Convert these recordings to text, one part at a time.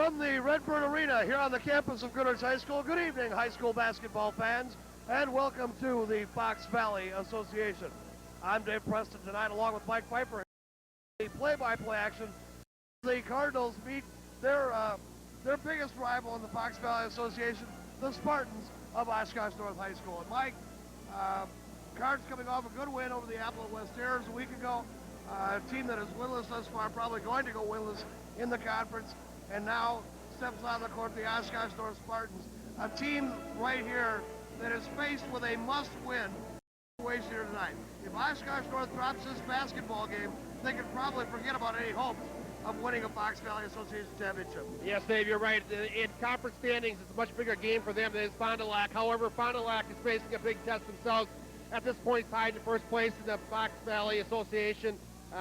From the Redbird Arena here on the campus of Goodrich High School, good evening, high school basketball fans, and welcome to the Fox Valley Association. I'm Dave Preston tonight, along with Mike Piper. The play-by-play action, the Cardinals meet their biggest rival in the Fox Valley Association, the Spartans of Oshkosh North High School. And Mike, Cards coming off a good win over the Appleton West Airs a week ago, a team that is winless thus far, probably going to go winless in the conference, and now steps on the court, the Oshkosh North Spartans, a team right here that is faced with a must-win situation here tonight. If Oshkosh North drops this basketball game, they can probably forget about any hopes of winning a Fox Valley Association championship. Yes, Dave, you're right. In conference standings, it's a much bigger game for them than is Fond du Lac. However, Fond du Lac is facing a big test themselves. At this point, tied in first place in the Fox Valley Association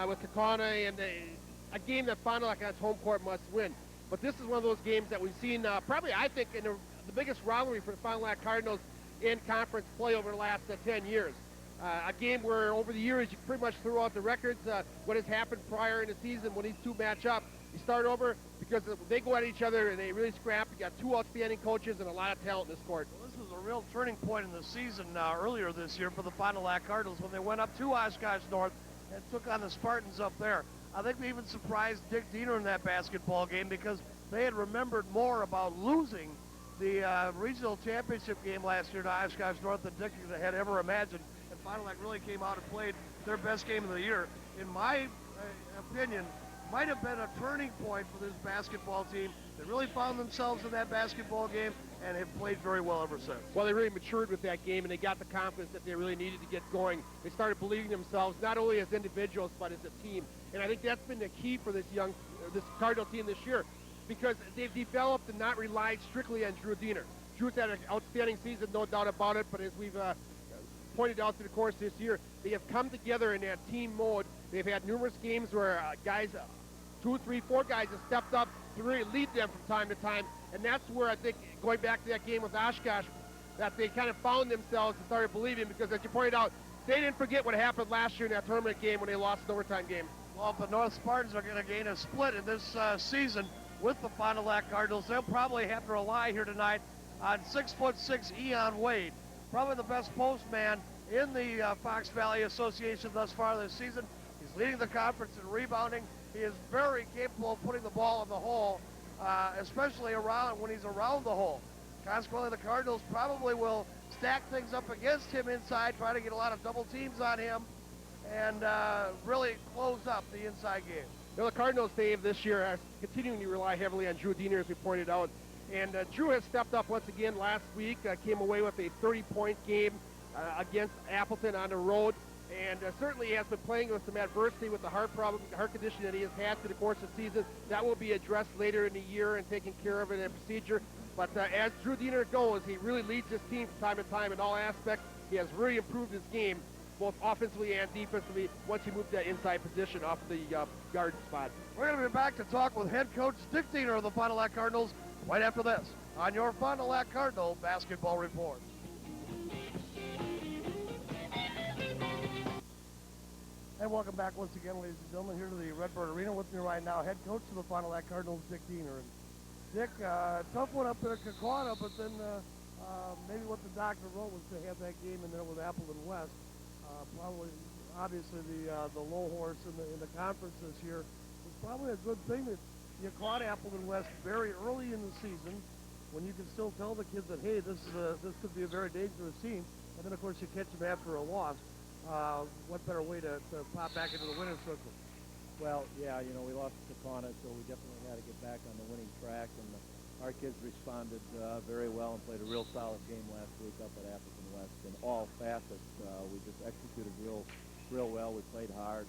with Kakana, and a game that Fond du Lac on its home court must win. But this is one of those games that we've seen probably, I think, in the biggest rivalry for the Fond du Lac Cardinals in conference play over the last 10 years. A game where over the years you pretty much threw out the records, what has happened prior in the season when these two match up. You start over because they go at each other and they really scrap. You got two outstanding coaches and a lot of talent in this court. Well, this was a real turning point in the season earlier this year for the Fond du Lac Cardinals when they went up to Oshkosh North and took on the Spartans up there. I think we even surprised Dick Diener in that basketball game because they had remembered more about losing the regional championship game last year to Oshkosh North than Dick had ever imagined. And Fond du Lac really came out and played their best game of the year. In my opinion, might have been a turning point for this basketball team. They really found themselves in that basketball game and have played very well ever since. Well, they really matured with that game, and they got the confidence that they really needed to get going. They started believing themselves, not only as individuals, but as a team. And I think that's been the key for this Cardinal team this year, because they've developed and not relied strictly on Drew Diener. Drew's had an outstanding season, no doubt about it, but as we've pointed out through the course this year, they have come together in that team mode. They've had numerous games where guys, 2, 3, 4 guys have stepped up to really lead them from time to time, and that's where I think, going back to that game with Oshkosh, that they kind of found themselves and started believing, because as you pointed out, they didn't forget what happened last year in that tournament game when they lost an overtime game. Well, if the North Spartans are going to gain a split in this season with the Fond du Lac Cardinals, they'll probably have to rely here tonight on 6'6" Eon Wade, probably the best postman in the Fox Valley Association thus far this season. He's leading the conference in rebounding. He is very capable of putting the ball in the hole, especially when he's around the hole. Consequently, the Cardinals probably will stack things up against him inside, try to get a lot of double teams on him, and really close up the inside game. Now, the Cardinals, Dave, this year are continuing to rely heavily on Drew Diener, as we pointed out. And Drew has stepped up once again last week, came away with a 30-point game against Appleton on the road. And certainly he has been playing with some adversity with the heart problem, the heart condition that he has had through the course of the season. That will be addressed later in the year and taken care of in a procedure. But as Drew Diener goes, he really leads his team from time to time in all aspects. He has really improved his game, both offensively and defensively, once he moved that inside position off the guard spot. We're going to be back to talk with head coach Dick Diener of the Fond du Lac Cardinals right after this on your Fond du Lac Cardinal Basketball Report. And welcome back once again, ladies and gentlemen, here to the Redbird Arena. With me right now, head coach of the Fond du Lac Cardinals, Dick Diener. And Dick, tough one up there at Kakana, but then maybe what the doctor wrote was to have that game in there with Appleton West. Probably, obviously, the low horse in the conference this year. It's probably a good thing that you caught Appleton West very early in the season, when you can still tell the kids that, hey, this could be a very dangerous team. And then, of course, you catch them after a loss. What better way to pop back into the winner's circle? Well, yeah, you know, we lost to Kakana, so we definitely had to get back on the winning track. And our kids responded very well and played a real solid game last week up at Appleton West in all facets. We just executed real well. We played hard.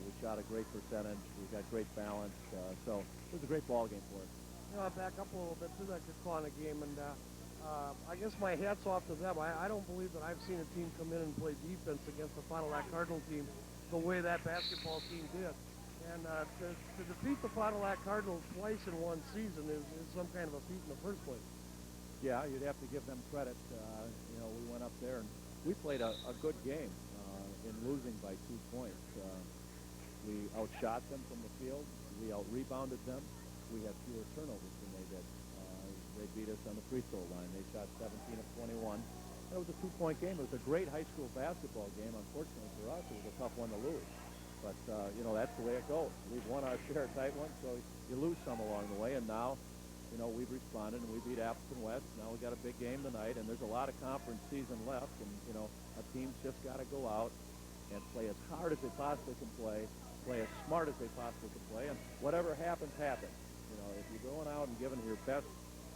We shot a great percentage. We got great balance. So it was a great ball game for us. You know, I'll back up a little bit to that Kakana game, and I guess my hat's off to them. I don't believe that I've seen a team come in and play defense against the Fond du Lac Cardinal team the way that basketball team did. And to defeat the Fond du Lac Cardinals twice in one season is some kind of a feat in the first place. Yeah, you'd have to give them credit. You know, we went up there and we played a good game in losing by 2 points. We outshot them from the field. We out-rebounded them. we had fewer turnovers than they did. They beat us on the free throw line. They shot 17 of 21. It was a two-point game. It was a great high school basketball game. Unfortunately for us, it was a tough one to lose. But, you know, that's the way it goes. We've won our share of tight ones, so you lose some along the way. And now, you know, we've responded, and we beat Appleton West. Now we've got a big game tonight, and there's a lot of conference season left. And, you know, a team's just got to go out and play as hard as they possibly can play as smart as they possibly can play, and whatever happens, happens. You know, if you're going out and giving your best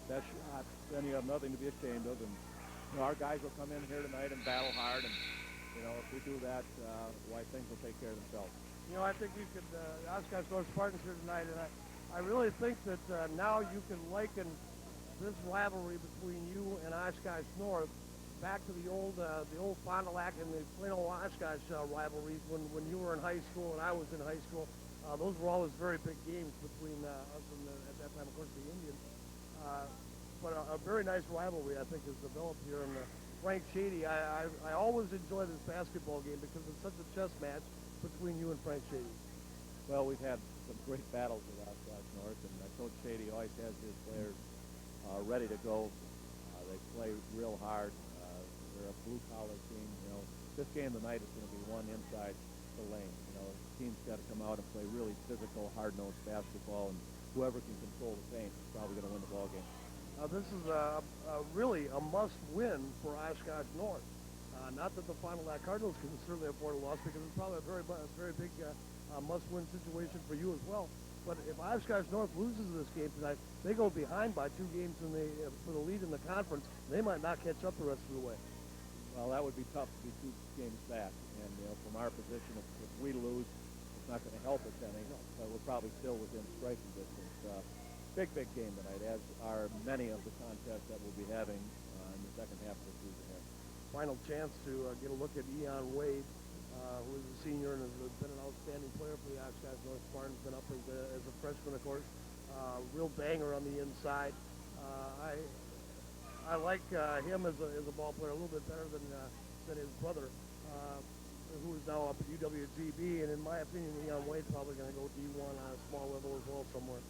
shot, then you have nothing to be ashamed of. And you know, our guys will come in here tonight and battle hard, and you know, if we do that, why things will take care of themselves. You know, I think you could, Oshkosh North Spartans here tonight, and I really think that now you can liken this rivalry between you and Oshkosh North back to the old Fond du Lac and the Plano Oshkosh rivalries when you were in high school and I was in high school. Those were always very big games between us and at that time, of course, the Indians. But a very nice rivalry, I think, has developed here. And Frank Shady, I always enjoy this basketball game because it's such a chess match between you and Frank Shady. Well, we've had some great battles with Oshkosh North, and Coach Shady always has his players ready to go. They play real hard. They're a blue-collar team. You know, this game tonight is going to be one inside the lane. You know, the team's got to come out and play really physical, hard-nosed basketball, and whoever can control the paint is probably going to win the ball game. This is really a must-win for Oshkosh North. Not that the Fond du Lac Cardinals can certainly afford a loss because it's probably a very big must-win situation for you as well. But if Oshkosh North loses this game tonight, they go behind by 2 games for the lead in the conference. They might not catch up the rest of the way. Well, that would be tough to be 2 games back. And, you know, from our position, if we lose, it's not going to help us any. But we're probably still within striking distance. Big game tonight, as are many of the contests that we'll be having in the second half of the season here. Final chance to get a look at Eon Wade, who is a senior and has been an outstanding player for the Oshkosh North Spartans. Been up as a freshman, of course. Real banger on the inside. I like him as a ball player a little bit better than his brother, who is now up at UWGB. And in my opinion, Eon Wade's probably going to go D1 on a small level as well somewhere.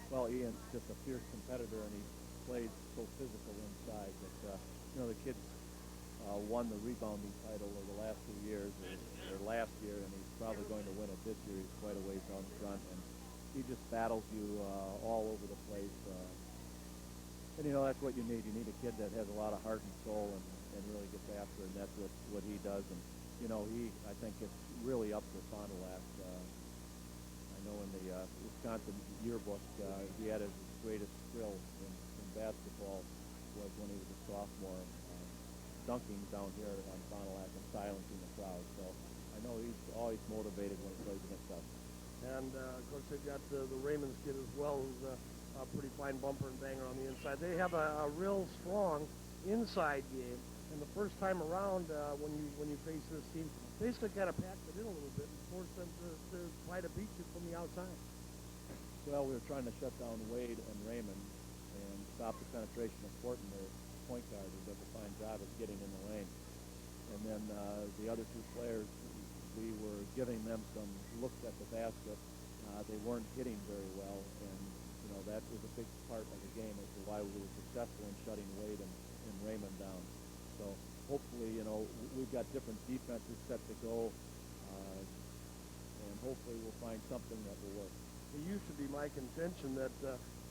Well, Ian's just a fierce competitor, and he plays so physical inside that, you know, the kid's won the rebounding title over the last 2 years, or last year, and he's probably going to win it this year. He's quite a ways down the front, and he just battles you all over the place. And, you know, that's what you need. You need a kid that has a lot of heart and soul and really gets after it, and that's what he does. And, you know, I think it's really up for Fond du Lac. I know in the Wisconsin yearbook, he had his greatest thrill in basketball was when he was a sophomore, dunking down here on Fond du Lac and silencing the crowd. So I know he's always motivated when he plays against us. And, of course, they've got the Raymond's kid as well, who's a pretty fine bumper and banger on the inside. They have a real strong inside game. And the first time around, when you face this team, basically kind of packed it in a little bit and forced them to try to beat you from the outside. Well, we were trying to shut down Wade and Raymond and stop the penetration of Fortin, their point guard, who does a fine job of getting in the lane. And then the other 2 players, we were giving them some looks at the basket. They weren't hitting very well, and you know that was a big part of the game as to why we were successful in shutting Wade and Raymond down. So hopefully, you know, we've got different defenses set to go, and hopefully we'll find something that will work. It used to be my contention that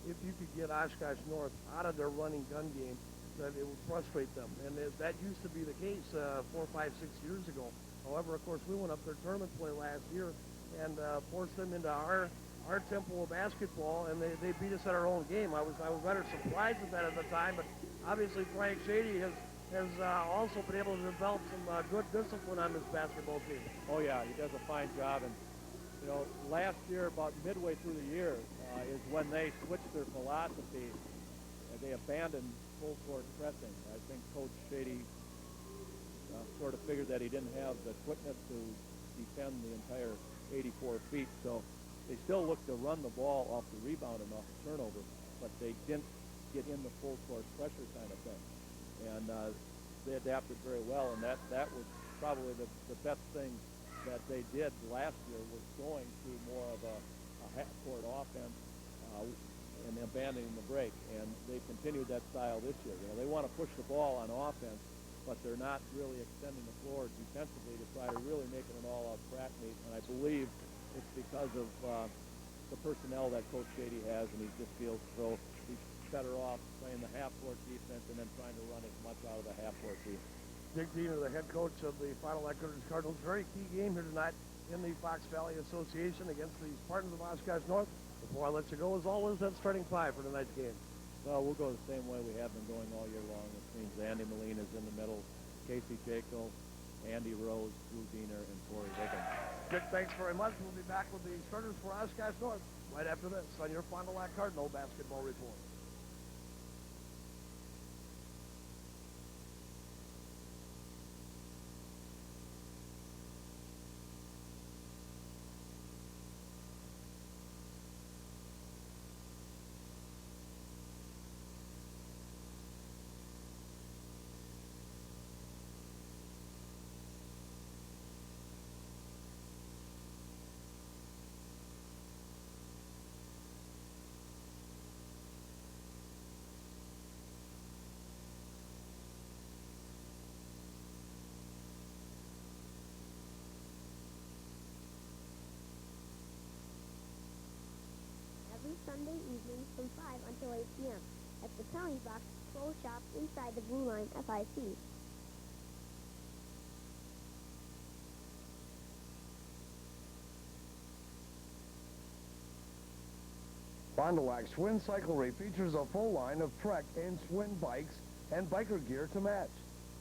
if you could get Oshkosh North out of their running gun game, that it would frustrate them. And that used to be the case 4, 5, 6 years ago. However, of course, we went up their tournament play last year and forced them into our tempo of basketball, and they beat us at our own game. I was rather surprised with that at the time, but obviously Frank Shady has also been able to develop some good discipline on this basketball team. Oh yeah, he does a fine job, and you know, last year, about midway through the year, is when they switched their philosophy. They abandoned full court pressing. I think Coach Shady sort of figured that he didn't have the quickness to defend the entire 84 feet, so they still looked to run the ball off the rebound and off the turnover, but they didn't get in the full court pressure kind of thing. And they adapted very well, and that was probably the best thing that they did last year, was going to more of a half-court offense, and abandoning the break. And they've continued that style this year. They want to push the ball on offense, but they're not really extending the floor defensively to try to really make it an all-out track meet. And I believe it's because of the personnel that Coach Shady has, and he just feels as though he's better off playing the half-court defense and then trying to run as much out of the half-court defense. Dick Diener, the head coach of the Fond du Lac Cardinals. Very key game here tonight in the Fox Valley Association against the Spartans of Oshkosh North. Before I let you go, as always, that starting five for tonight's game. Well, we'll go the same way we have been going all year long, which means Andy Molina's in the middle, Casey Jaco, Andy Rose, Drew Diener, and Corey Higgins. Dick, thanks very much. We'll be back with the starters for Oshkosh North right after this on your Fond du Lac Cardinal Basketball Report. Every Sunday evening from 5 until 8 p.m. at the Telling Box Pro Shop inside the Blue Line FIC. Fond du Lac Schwinn Cyclery features a full line of Trek and Schwinn bikes and biker gear to match.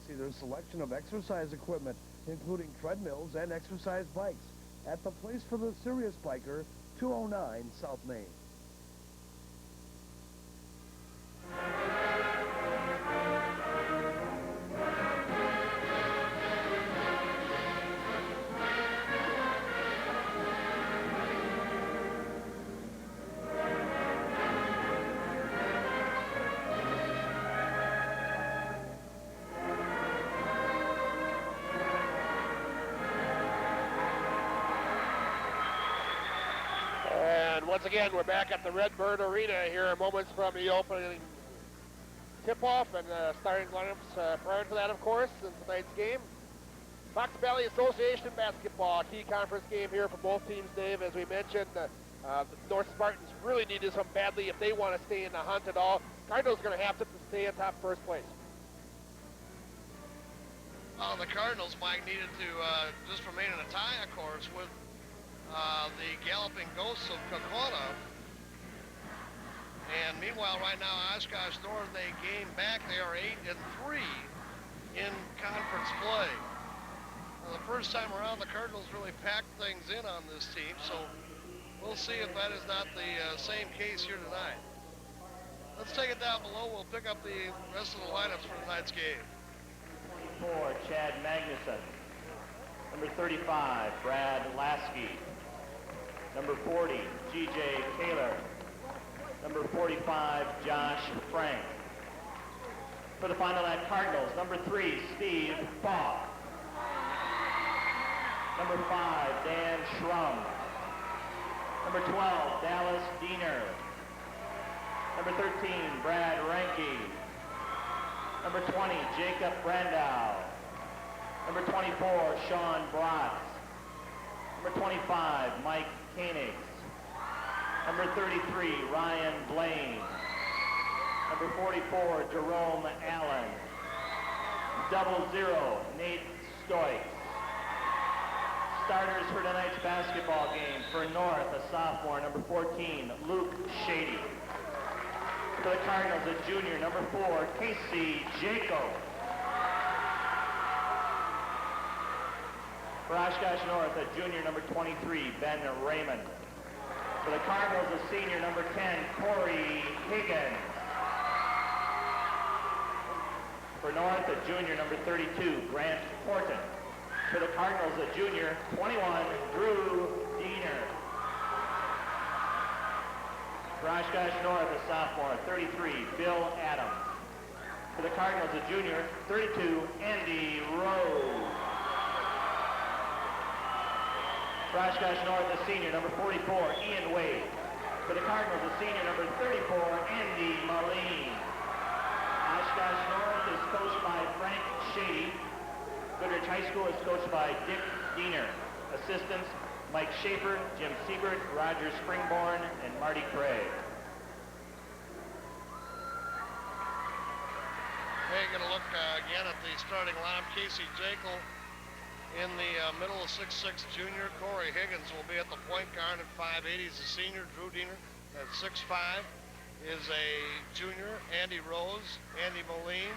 See their selection of exercise equipment, including treadmills and exercise bikes, at the place for the serious biker, 209 South Main. Once again, we're back at the Redbird Arena here moments from the opening tip-off and starting lineups prior to that, of course, in tonight's game. Fox Valley Association basketball, key conference game here for both teams, Dave. As we mentioned, the North Spartans really need this one badly if they want to stay in the hunt at all. Cardinals are going to have to stay in top first place. Well, the Cardinals, Mike, needed to just remain in a tie, of course, with the Galloping Ghosts of Kokona. And meanwhile, right now, Oshkosh North, they game back. They are 8-3 in conference play. Now, the first time around, the Cardinals really packed things in on this team, so we'll see if that is not the same case here tonight. Let's take it down below. We'll pick up the rest of the lineups for tonight's game. 24, Chad Magnuson. Number 35, Brad Lasky. Number 40, G.J. Kaler. Number 45, Josh Frank. For the Fond du Lac Cardinals, number 3, Steve Falk. Number 5, Dan Schrum. Number 12, Dallas Diener. Number 13, Brad Ranke. Number 20, Jacob Brandow. Number 24, Sean Bratz. Number 25, Mike Koenigs. Number 33, Ryan Blaine. Number 44, Jerome Allen. 00, Nate Stoik. Starters for tonight's basketball game. For North, a sophomore, number 14, Luke Shady. For the Cardinals, a junior, number 4, Casey Jaco. For Oshkosh North, a junior, number 23, Ben Raymond. For the Cardinals, a senior, number 10, Corey Higgins. For North, a junior, number 32, Grant Horton. For the Cardinals, a junior, 21, Drew Diener. For Oshkosh North, a sophomore, 33, Bill Adams. For the Cardinals, a junior, 32, Andy Rose. For Oshkosh North, a senior, number 44, Ian Wade. For the Cardinals, a senior, number 34, Andy Moline. Oshkosh North is coached by Frank Shady. Goodrich High School is coached by Dick Diener. Assistants, Mike Schaefer, Jim Siebert, Roger Springborn, and Marty Craig. Taking a look again at the starting lineup. Casey Jekyll in the middle of 6'6" junior. Corey Higgins will be at the point guard at 5'8". He's a senior. Drew Diener at 6'5" is a junior. Andy Rose, Andy Moline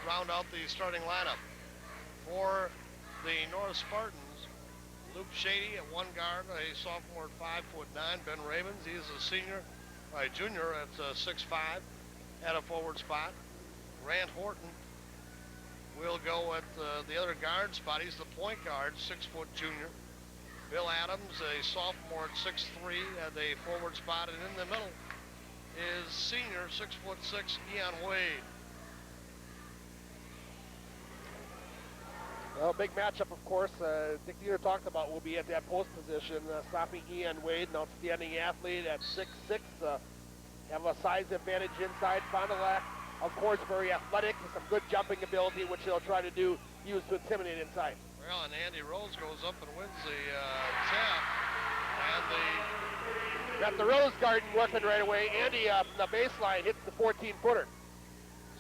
round out the starting lineup. For the North Spartans, Luke Shady at one guard, a sophomore at 5'9". Ben Ravens, he is a senior, a junior at 6'5". At a forward spot. Grant Horton will go at the other guard spot. He's the point guard, 6-foot junior. Bill Adams, a sophomore at 6'3", at a forward spot. And in the middle is senior, 6'6", Ian Wade. Well, big matchup, of course. Dick Diener talked about will be at that post position, stopping Ian Wade, an outstanding athlete at 6'6". Have a size advantage inside. Fond du Lac, of course, very athletic, with some good jumping ability, which they'll try to use to intimidate inside. Well, and Andy Rose goes up and wins the tap. And got the Rose Garden working right away. Andy up the baseline hits the 14-footer.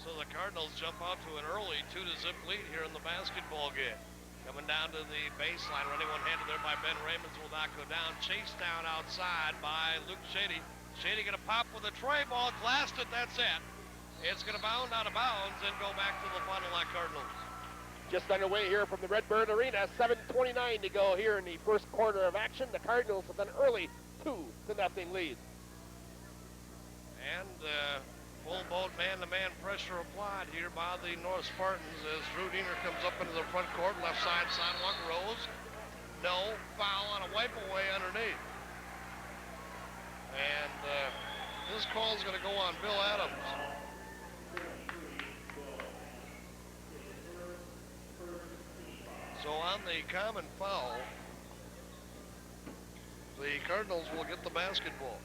So the Cardinals jump out to an early 2-0 lead here in the basketball game. Coming down to the baseline, running one-handed there by Ben Raymonds, will not go down. Chased down outside by Luke Shady. Shady gonna pop with a tray ball, glassed it, that's it. It's gonna bound out of bounds and go back to the Fond du Lac Cardinals. Just underway here from the Redbird Arena, 7:29 to go here in the first quarter of action. The Cardinals with an early 2-0 lead. And full boat man-to-man pressure applied here by the North Spartans as Drew Diener comes up into the front court, left side sidewalk, Rose. No, foul on a wipe away underneath. And this call is going to go on Bill Adams. So on the common foul, the Cardinals will get the basketball.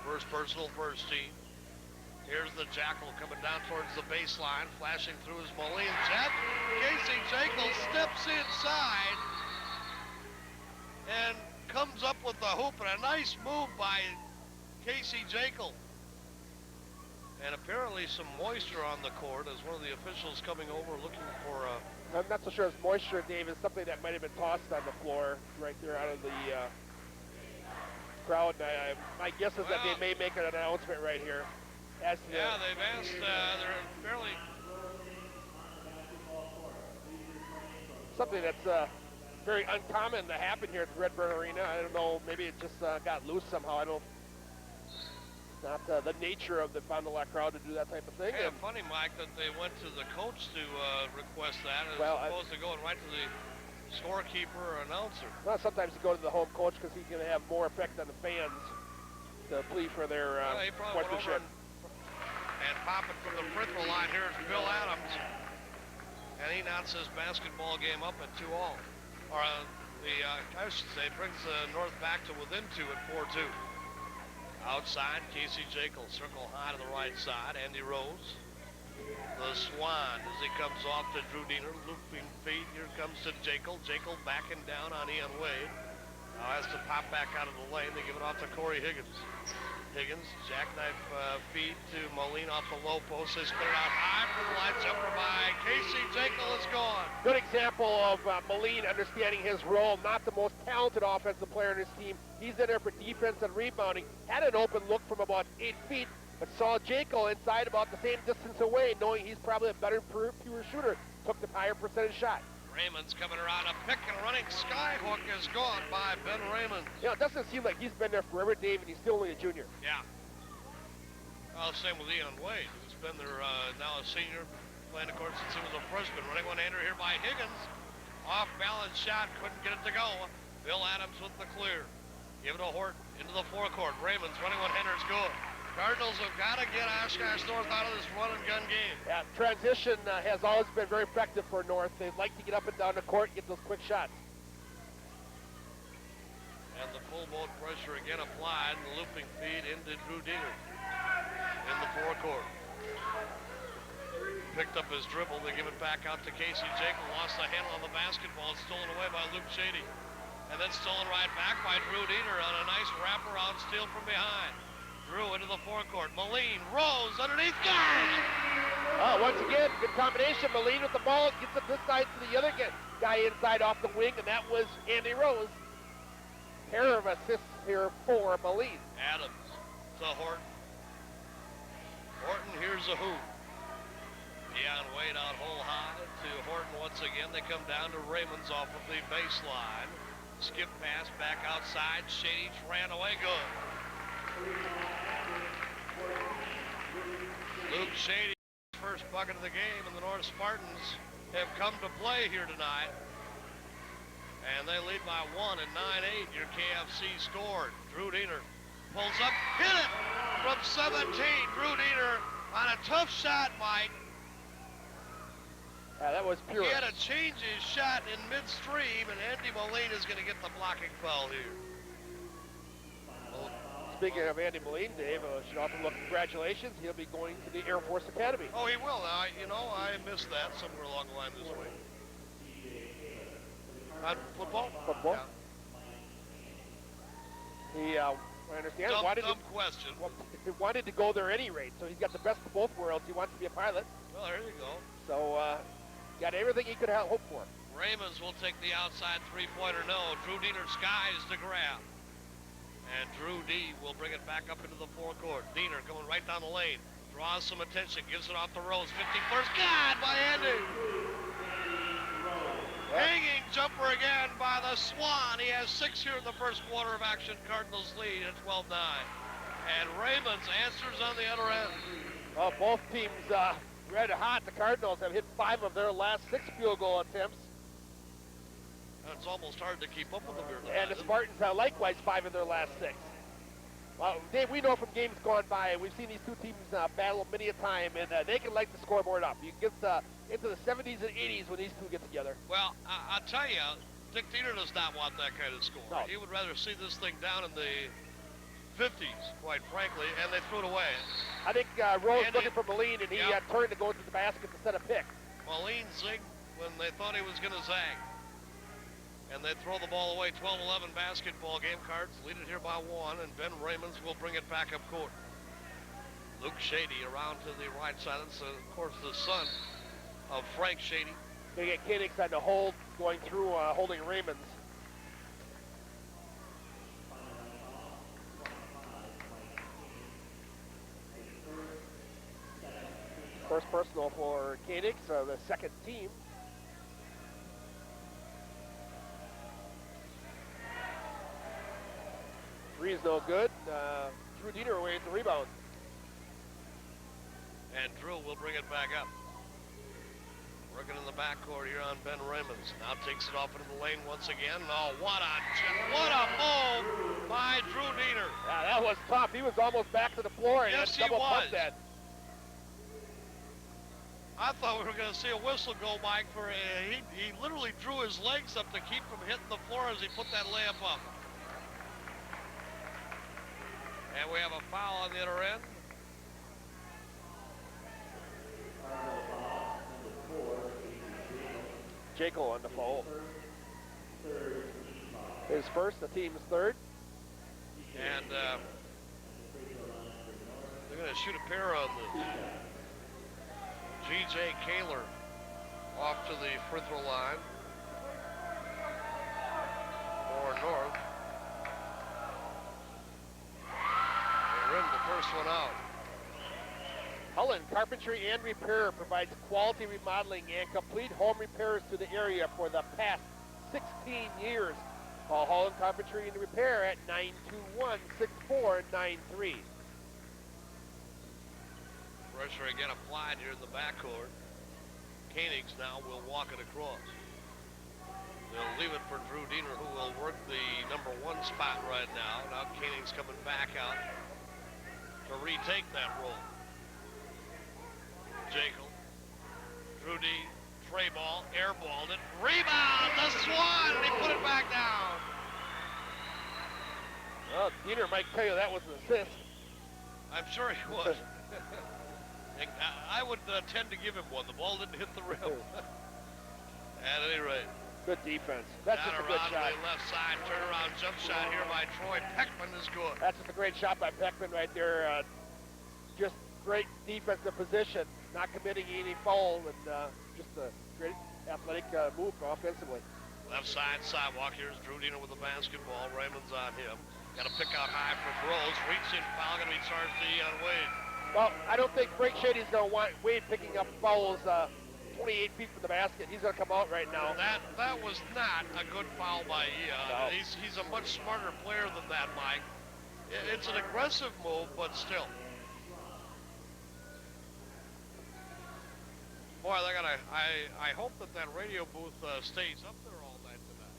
First personal, first team. Here's the Jackal coming down towards the baseline, flashing through his Moline jet. Casey Jekyll steps inside and comes up with the hoop, and a nice move by Casey Jekyll. And apparently some moisture on the court as one of the officials coming over looking for a... I'm not so sure it's moisture, Dave. It's something that might have been tossed on the floor right there out of the crowd. My guess is that they may make an announcement right here. As to yeah, they've asked, they're fairly... Something that's very uncommon to happen here at the Redbird Arena. I don't know, maybe it just got loose somehow. I don't... It's not the nature of the Fond du Lac crowd to do that type of thing. Yeah, funny, Mike, that they went to the coach to request that as opposed to going right to the scorekeeper or announcer. Well, sometimes you go to the home coach because he's going to have more effect on the fans to plea for their he probably went over and popping from the free throw line. Here's Bill Adams. And he knots his basketball game up at 2-2. Or I should say, brings the North back to within 2 at 4-2. Outside, Casey Jekyll, circle high to the right side. Andy Rose, the Swan, as he comes off to Drew Diener, looping feet. Here comes to Jekyll. Jekyll backing down on Ian Wade. Now has to pop back out of the lane. They give it off to Corey Higgins. Higgins, jackknife feed to Moline off the low post. They split it out high for the line jumper by Casey Jekyll is gone. Good example of Moline understanding his role. Not the most talented offensive player in his team. He's in there for defense and rebounding. Had an open look from about 8 feet, but saw Jekyll inside about the same distance away, knowing he's probably a better, pure shooter. Took the higher percentage shot. Raymond's coming around a pick and running skyhook is gone by Ben Raymond. You know, it doesn't seem like he's been there forever, Dave, and he's still only a junior. Yeah. Well, same with Ian Wade, who's been there now a senior, playing the court since he was a freshman. Running one-hander here by Higgins. Off-balance shot, couldn't get it to go. Bill Adams with the clear. Give it to Horton, into the forecourt. Raymond's running one-hander is good. Cardinals have got to get Oshkosh North out of this run-and-gun game. Yeah, transition has always been very effective for North. They like to get up and down the court and get those quick shots. And the full boat pressure again applied, and the looping feed into Drew Diener in the forecourt. Picked up his dribble, they give it back out to Casey Jekyll, lost the handle on the basketball, stolen away by Luke Shady. And then stolen right back by Drew Diener on a nice wraparound steal from behind. Drew into the forecourt, Moline, Rose, underneath, got it! Once again, good combination. Moline with the ball, gets it this side to the other guy inside off the wing, and that was Andy Rose. Pair of assists here for Moline. Adams to Horton. Horton, here's a hoop. Deion Wade out hole high to Horton once again. They come down to Raymond's off of the baseline. Skip pass back outside. Shady ran away good. Luke Shady, first bucket of the game, and the North Spartans have come to play here tonight. And they lead by 1 and 9-8. Your KFC scored. Drew Diener pulls up, hit it from 17. Drew Diener on a tough shot, Mike. Yeah, that was pure. He had to change his shot in midstream, and Andy Moline is going to get the blocking foul here. Speaking of Andy Moline, Dave, should offer him congratulations. He'll be going to the Air Force Academy. Oh, he will. I missed that somewhere along the line this week. Football? Football. Yeah. He, I understand, Dumb question. He wanted to go there at any rate, so he's got the best of both worlds. He wants to be a pilot. Well, there you go. So, got everything he could hope for. Raymonds will take the outside three-pointer. No. Drew Diener skies the grab. And Drew D will bring it back up into the forecourt. Diener going right down the lane. Draws some attention. Gives it off to Rose. 51st. God, by Andy. Hanging jumper again by the Swan. He has 6 here in the first quarter of action. Cardinals lead at 12-9. And Raymonds answers on the other end. Well, both teams red hot. The Cardinals have hit 5 of their last 6 field goal attempts. It's almost hard to keep up with them here. And the Spartans likewise 5 of their last 6. Well, Dave, we know from games gone by, we've seen these two teams battle many a time, and they can light the scoreboard up. You get into the 70s and 80s when these two get together. Well, I'll tell you, Dick Diener does not want that kind of score. No. He would rather see this thing down in the 50s, quite frankly, and they threw it away. I think Rose Andy, looking for Moline, and he turned to go into the basket to set a pick. Moline zigged when they thought he was going to zag. And they throw the ball away. 12-11 basketball game. Cards lead it here by 1, and Ben Raymonds will bring it back up court. Luke Shady around to the right side. That's, of course, the son of Frank Shady. They get Koenigs on the hold, going through holding Raymonds. First personal for Koenigs, the second team. Three is no good. Drew Diener away at the rebound. And Drew will bring it back up. Working in the backcourt here on Ben Raymonds. Now takes it off into the lane once again. Oh, what a move by Drew Diener. Yeah, that was tough. He was almost back to the floor. And Yes, he double was. pumped that. I thought we were going to see a whistle go, Mike, for he literally drew his legs up to keep from hitting the floor as he put that layup up. And we have a foul on the other end. Jekyll on the foul. His first, the team's third. And they're going to shoot a pair on the G.J. Kaler off to the free throw line for North. They rimmed the first one out. Cullen Carpentry and Repair provides quality remodeling and complete home repairs to the area for the past 16 years. Call Holland Carpentry and Repair at 921-6493. Pressure again applied here in the backcourt. Koenigs now will walk it across. They'll leave it for Drew Diener, who will work the number 1 spot right now. Now Koenigs coming back out to retake that role. Jekyll, Drew D, tray ball, airballed it, rebound, the Swan, and he put it back down. Well, Diener might tell you that was an assist. I'm sure he would. I would tend to give him one. The ball didn't hit the rim. At any rate. Good defense. That's Down just a good around shot. the left side, turnaround jump shot here by Troy Peckman is good. That's just a great shot by Peckman right there. Just great defensive position, not committing any foul, and just a great athletic move offensively. Left side sidewalk. Here's Drew Diener with the basketball. Raymond's on him. Got to pick out high for throws. Reaching foul going to be charged to Ian Wade. Well, I don't think Frank Shady's going to want Wade picking up fouls 28 feet from the basket. He's going to come out right now. That was not a good foul by Ian. No. He's a much smarter player than that, Mike. It's an aggressive move, but still. Boy, I hope that radio booth stays up there all night tonight.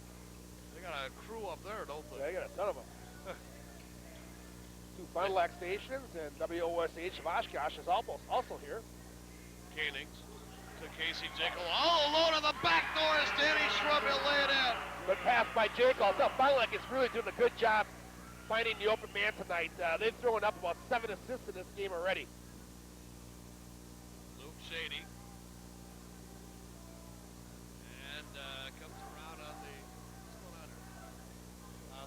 They got a crew up there, don't they? Yeah, they got a ton of them. 2 Fond du Lac stations, and WOSH of Oshkosh is also here. Koenigs to Casey Jekyll. All alone on the back door is Danny Schrubb. He'll lay it in. Good pass by Jekyll. So Fond du Lac is really doing a good job finding the open man tonight. They've thrown up about 7 assists in this game already. Luke Shady. And comes around on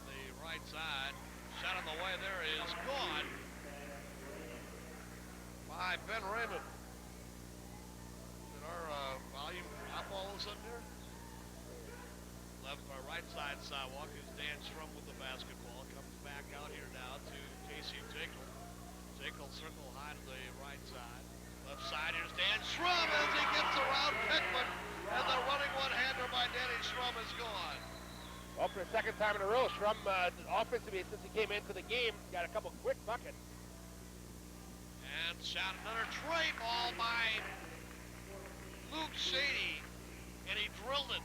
the right side. Shot on the way there is gone by Ben Raymond. Did our volume drop all of a sudden here? Left or right side sidewalk is Dan Schrum with the basketball. Comes back out here now to Casey Jekyll. Jekyll circle high to the right side. Left side, here's Dan Schrum as he gets around Peckman. And the running one-hander by Danny Schrum is gone. Well, for the second time in a row, Schrum, offensively, since he came into the game, got a couple quick buckets. And shot another tray ball by Luke Shady, and he drilled it.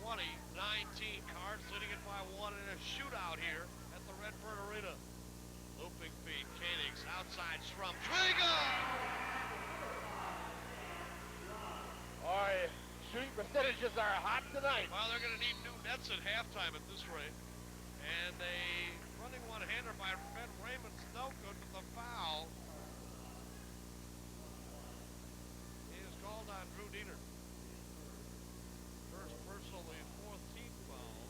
20-19 Cards leading it by 1 in a shootout here at the Redbird Arena. Looping feed, Koenigs outside Schrum. Triga! Boy, shooting percentages are hot tonight. Well, they're going to need new nets at halftime at this rate. And a running one-hander by Ben Raymond's no good with the foul. He is called on Drew Diener. First personal, the 4th team foul.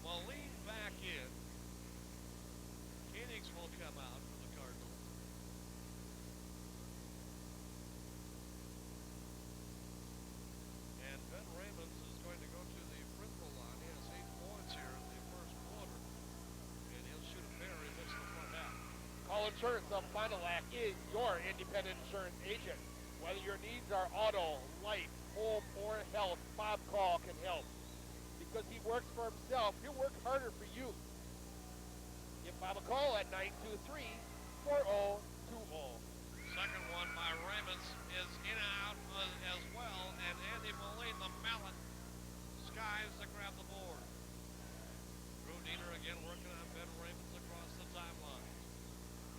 Moline back in. Koenigs will come out for the Cardinals. And Ben Raymonds is going to go to the free throw line. He has 8 points here in the first quarter. And he'll shoot a pair. He missed the front half. Call Insurance of Fond du Lac is your independent insurance agent. Whether your needs are auto, life, home, or health, Bob Call can help. Because he works for himself, he'll work harder for you. Give Bob a call at 923-4020. Second one by Raymonds is in and out as well. And Andy Moline, the mallet, skies to grab the board. Drew Diener again working on Ben Raymonds across the timeline.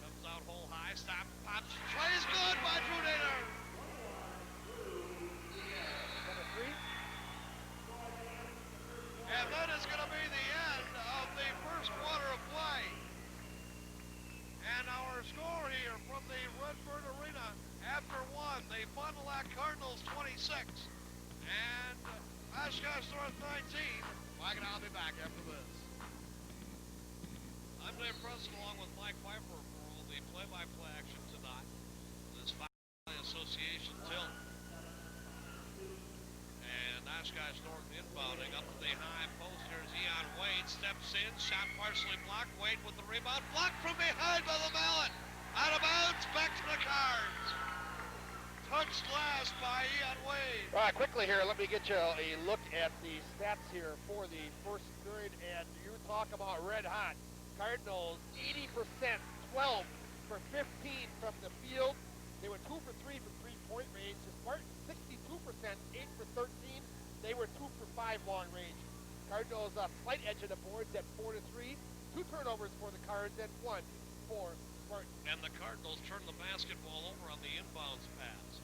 Comes out hole high, stops, pops, plays good by Drew Diener. And that is going to be the end of the first quarter of play. And our score here from the Redbird Arena after 1, the Fond du Lac Cardinals 26 and Oshkosh North 19. Mike and I'll be back after this. I'm Dave Preston along with Mike Pfeiffer for all the play-by-play action tonight. This Valley Association tilt. And Oshkosh North inbounding up to the high post. Here's Ian Wade, steps in, shot partially blocked. Wade with the rebound, blocked from behind by the mallet. Out of bounds, back to the Cards. Touched last by Ian Wade. All right, quickly here, let me get you a look at the stats here for the first period. And you talk about red hot. Cardinals, 80%, 12 for 15 from the field. They were 2 for 3 from three-point range. Spartans, 62%, 8 for 13. They were 2 for 5 long range. Cardinals slight edge of the boards at 4-3. 2 turnovers for the Cards and 1 for Spartans. And the Cardinals turned the basketball over on the inbounds pass.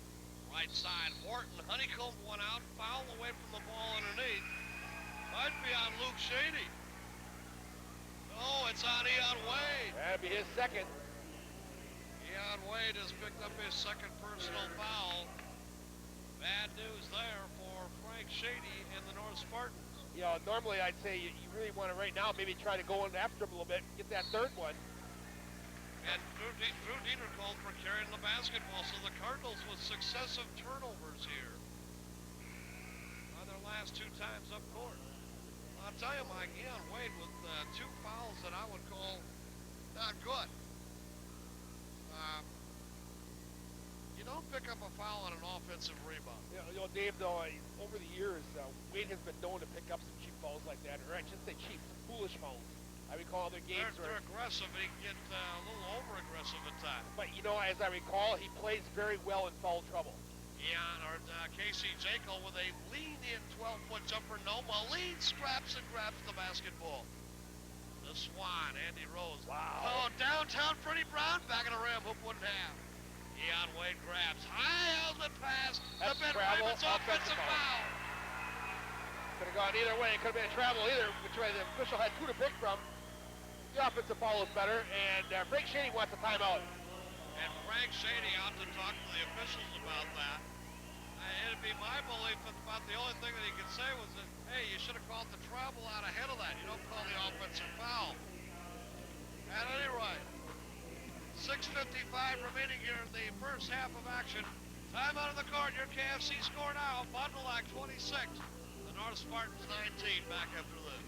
Right side, Morton honeycombed one out, fouled away from the ball underneath. Might be on Luke Shady. it's on Eon Wade. That'd be his second. Eon Wade has picked up his second personal foul. Bad news there for Frank Shady and the North Spartans. You know, normally I'd say you really want to right now maybe try to go in after him a little bit, get that third one. And Drew Dieter called for carrying the basketball, so the Cardinals with successive turnovers here on their last 2 times up court. I'll tell you, Mike, Eon Wade with 2 fouls that I would call not good. You don't pick up a foul on an offensive rebound. You know, Dave, though, over the years, Wade has been known to pick up some cheap fouls like that, or I should say cheap, foolish fouls. I recall other games They're aggressive, and he can get a little over-aggressive at times. But, you know, as I recall, he plays very well in foul trouble. Casey Jekyll with a lean-in 12-foot jumper. No, Moline scraps and grabs the basketball. The Swan, Andy Rose. Wow. Oh, downtown Freddie Brown, back of the rim, hoop wouldn't have. Eon Wade grabs. High outlet pass. That's Ben travel, Raymond's offensive foul. Could have gone either way. It could have been a travel either, which way the official had 2 to pick from. The offensive foul is better, and Frank Shady wants a timeout. And Frank Shady out to talk to the officials about that. It'd be my belief that about the only thing that he could say was that, hey, you should have called the travel out ahead of that. You don't call the offensive foul. At any rate, 6:55 remaining here in the first half of action. Time out of the court. Your KFC score now. Fond du Lac 26. The North Spartans 19. Back after this.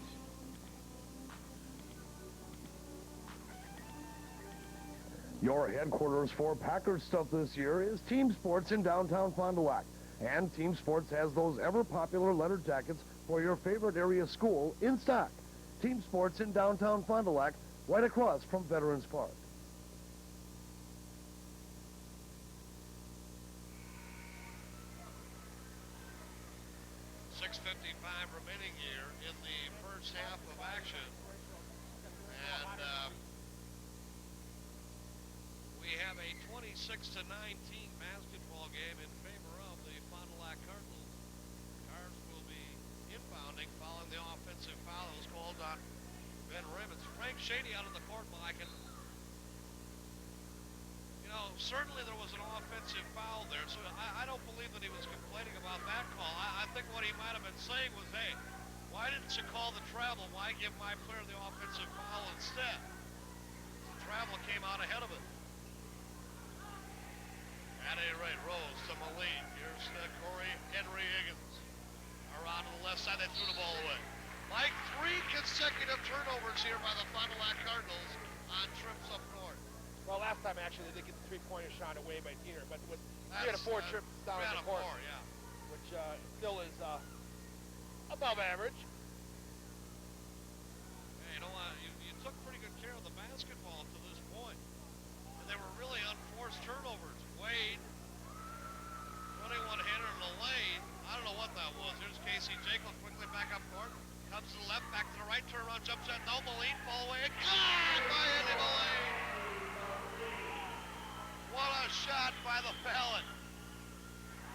Your headquarters for Packard stuff this year is Team Sports in downtown Fond du Lac. And Team Sports has those ever-popular letter jackets for your favorite area school in stock. Team Sports in downtown Fond du Lac, right across from Veterans Park. 6:55 remaining here in the first half of action. And we have a 26-19 basketball game in favor of the Fond du Lac Cardinals. Cards will be inbounding following the offensive foul that was called on Ben Ribbons. Frank Shady out of the court, Mike. And, you know, certainly there was an offensive foul there, so I don't believe that he was complaining about that call. I think what he might have been saying was, hey, why didn't you call the travel? Why give my player the offensive foul instead? The travel came out ahead of it. At any rate, Rose to Moline. Here's Corey Henry Higgins. Around to the left side, they threw the ball away. Like 3 consecutive turnovers here by the Fond du Lac Cardinals on trips up north. Well, last time, actually, they did get the 3-pointer shot away by Dieter, but with 3 out of 4 trips down the court, yeah. which still is above average. Yeah, you know what? You took pretty good care of the basketball to this point. And they were really unforced turnovers. Wade, 21-hander in the lane. I don't know what that was. Here's Casey Jekyll quickly back up court. Comes to the left, back to the right, turn around, jump shot. No, Moline, fall away. Gone by Andy Moline. What a shot by the Fallon.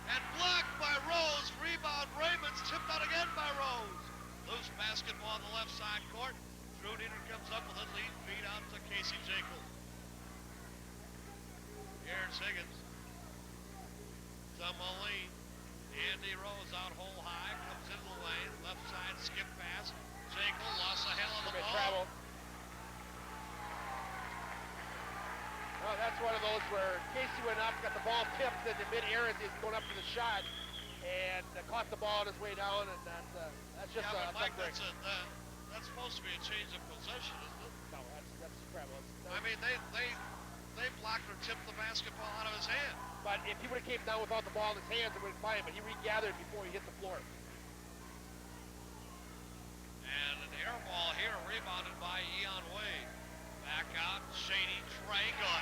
And blocked by Rose. Rebound Ravens. Tipped out again by Rose. Loose basketball on the left side court. Drew Dieter comes up with a lead feed out to Casey Jekyll. Here's Higgins. To Moline. Andy Rose out hole high. Comes into the lane. Left side skip pass. Jekyll lost the hell of the ball. Travel. Well, that's one of those where Casey went up, got the ball tipped in the mid-air as he's going up for the shot, and caught the ball on his way down, and that's just yeah, a Mike, that's supposed to be a change of possession, isn't it? No, that's travel. I mean, they blocked or tipped the basketball out of his hand. But if he would have came down without the ball in his hands, it would have been fine, but he regathered before he hit the floor. And an air ball here, rebounded by Eon Wade. Back out, Shady, triangle.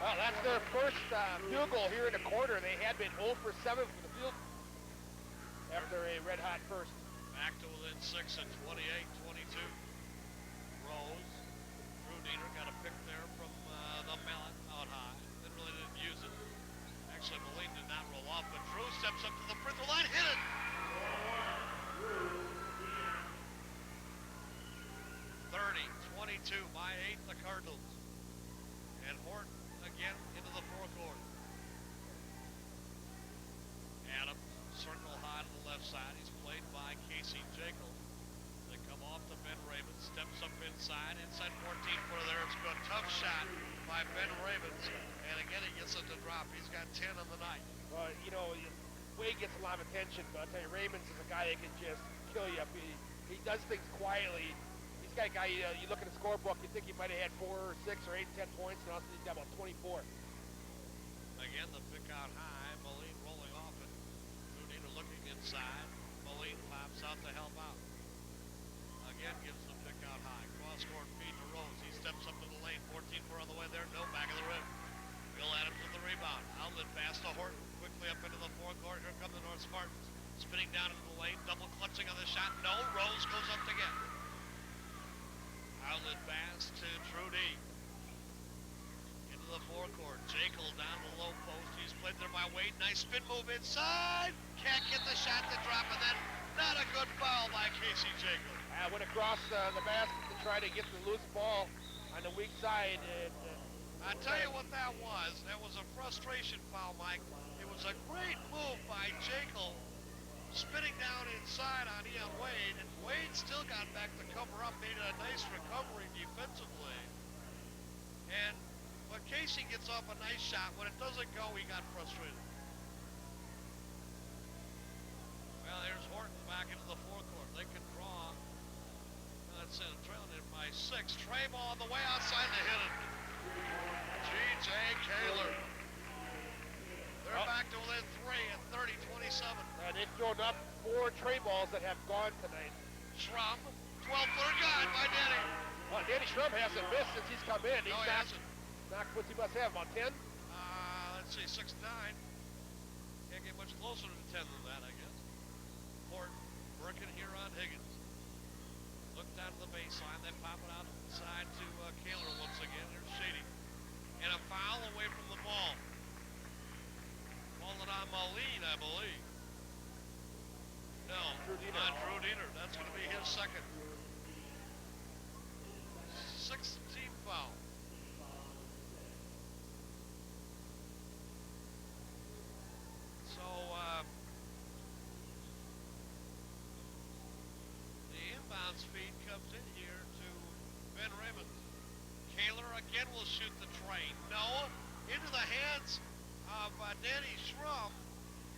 Well, that's their first field goal here in the quarter. They had been 0 for 7 from the field after a red-hot first. Back to within 6 at 28-22. Rose. Drew Dieter got a pick there from the mallet out high. Didn't use it. Actually, Moline did not roll off, but Drew steps up to the free throw line, hit it! by 8, the Cardinals. And Horton again into the fourth quarter. Adams, circle high to the left side. He's played by Casey Jekyll. They come off to Ben Raymond, steps up inside 14-footer there. It's good. Tough shot by Ben Ravens. And again, he gets it to drop. He's got 10 on the night. Well, you know, Wade gets a lot of attention, but I'll tell you, Ravens is a guy that can just kill you. He does things quietly. He's got a guy, you look at the scorebook, you think he might have had 4 or 6 or 8, 10 points, and also he's got about 24. Again, the pick out high. Moline rolling off it. Rudina looking inside. Moline pops out to help out. Again, gives the pick out high. Cross-court feed to Rose. He steps up to the lane. 14-4 on the way there. No, back of the rim. Bill Adams with the rebound. Outlet pass to Horton. Quickly up into the fourth quarter. Here come the North Spartans. Spinning down into the lane. Double clutching on the shot. No. Rose goes up to get. Outlet pass to Trudy. Into the forecourt. Jekyll down the low post. He's played there by Wade. Nice spin move inside. Can't get the shot to drop, and then not a good foul by Casey Jekyll. Went across the basket to try to get the loose ball on the weak side. And, I'll tell you what that was. That was a frustration foul, Mike. It was a great move by Jekyll, spinning down inside on Ian Wade, and Wade still got back to cover up, made a nice recovery defensively. And when Casey gets off a nice shot, when it doesn't go, he got frustrated. Well, here's Horton back into the forecourt. They can draw. That's it, trailing it by 6. Trey ball on the way outside to hit it. G.J. Kaler. They're back to within 3 at 30-27. and they've thrown up 4 tray balls that have gone tonight. Schrum, 12-footer gun by Danny. Well, Danny Schrum hasn't missed since he's come in. He's No, he hasn't. What's he must have, about 10? Let's see, 6'9". Can't get much closer to 10 than that, I guess. Horton working here on Higgins. Look down to the baseline. They pop it out inside to Kaler once again. Here's Shady. And a foul away from the ball. Called it on Moline, I believe. No, on Drew Diener. That's going to be his second. 6th team foul. So, the inbounds feed comes in here to Ben Raymond. Kaler again will shoot the train. No, into the hands of Danny Schrum,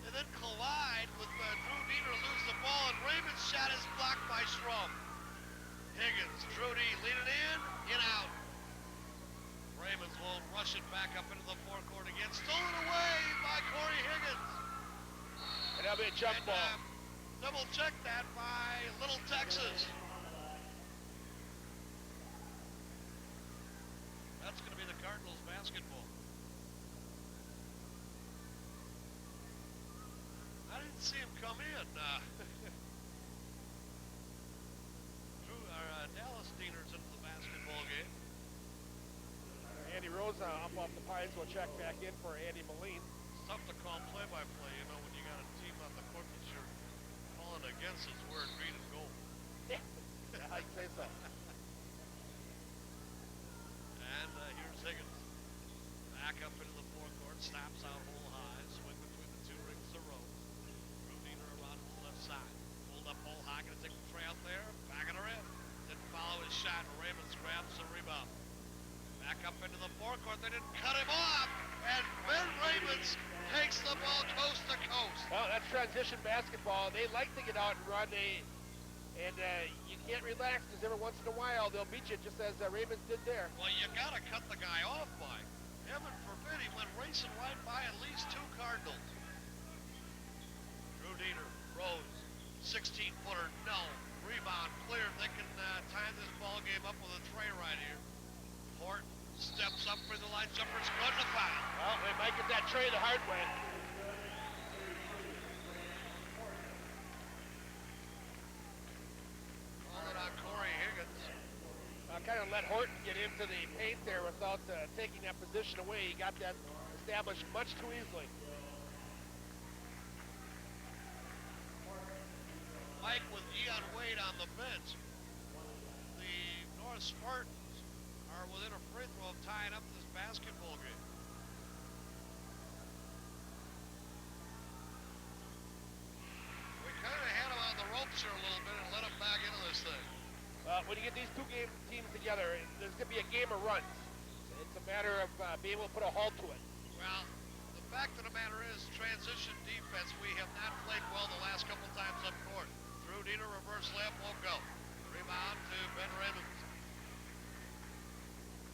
and then collide with Drew Diener, lose the ball, and Raymond's shot is blocked by Schrum. Higgins, Drew D leading in out. Raymond's will rush it back up into the forecourt again. Stolen away by Corey Higgins. And that'll be a jump ball. Double check that by Little Texas. That's going to be the Cardinals basketball. I didn't see him come in. Dallas Diener's into the basketball game. Andy Rosa up off the Pines will check back in for Andy Moline. It's tough to call play-by-play, you know, when you got a team on the court that you're calling against is where it beat and goal. Yeah, I'd say so. And here's Higgins. Back up into the forecourt, snaps out hole high, swing between the two rings of Rose. Drew Diener around to the left side. Pulled up hole high, gonna take the tray out there, back of the rim. Didn't follow his shot, Ravens grabs the rebound. Back up into the forecourt, they didn't cut him off, and Ben Ravens takes the ball coast to coast. Well, that's transition basketball. They like to get out and run, and you can't relax because every once in a while they'll beat you just as Ravens did there. Well, you gotta cut the guy off, Mike. Heaven forbid he went racing right by at least 2 Cardinals. Drew Diener, Rose, 16-footer, no. Rebound cleared. They can tie this ball game up with a tray right here. Horton steps up for the line jumper. It's good to foul. Well, they might get that tray the hard way. Call it on Corey Higgins. Kind of let Horton get into the paint there without taking that position away. He got that established much too easily. Mike with Ian Wade on the bench. The North Spartans are within a free throw of tying up this basketball game. We kind of had them on the ropes here a little bit and let them back into this thing. When you get these two teams together, there's going to be a game of runs. It's a matter of being able to put a halt to it. Well, the fact of the matter is, transition defense, we have not played well the last couple times up court. Drew Dieter, reverse layup, won't go. Rebound to Ben Raymond.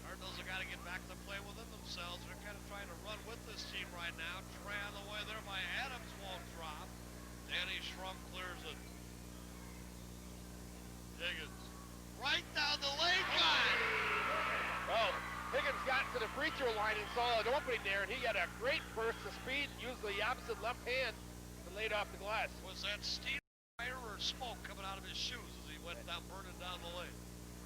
Cardinals have got to get back to play within themselves. They're kind of trying to run with this team right now. Trey on the way there by Adams won't drop. Danny Schrum clears it. Higgins. Right down the lane line. Well, Higgins got to the free throw line and saw an opening there, and he got a great burst of speed, used the opposite left hand to lay it off the glass. Was that steam fire or smoke coming out of his shoes as he went down, burning down the lane?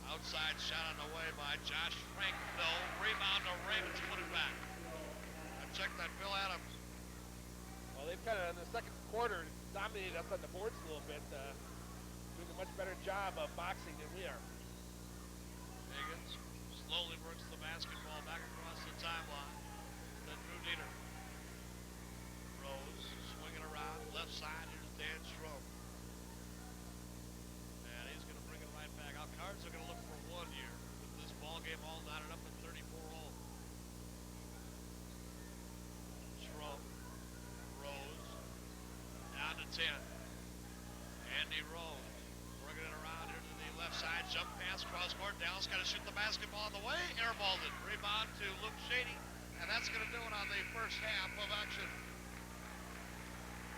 Outside shot on the way by Josh Frank. No. Rebound to Ravens. Put it back. I checked that Bill Adams. Well, they've kind of, in the second quarter, dominated us on the boards a little bit, doing a much better job of boxing than we are. Higgins slowly works the basketball back across the timeline. Then Drew Dieter. Rose swinging around. Left side. Here's Dan Schrum. And he's going to bring it right back out. Cards are going to look for one here with this ball game all knotted up at 34 all. Schrum. Rose. Down to 10. Andy Rose. Bringing it around here to the left side. Jump pass, cross court. Dallas got to shoot the basketball on the way. Airballed it. Rebound to Luke Shady. And that's going to do it on the first half of action.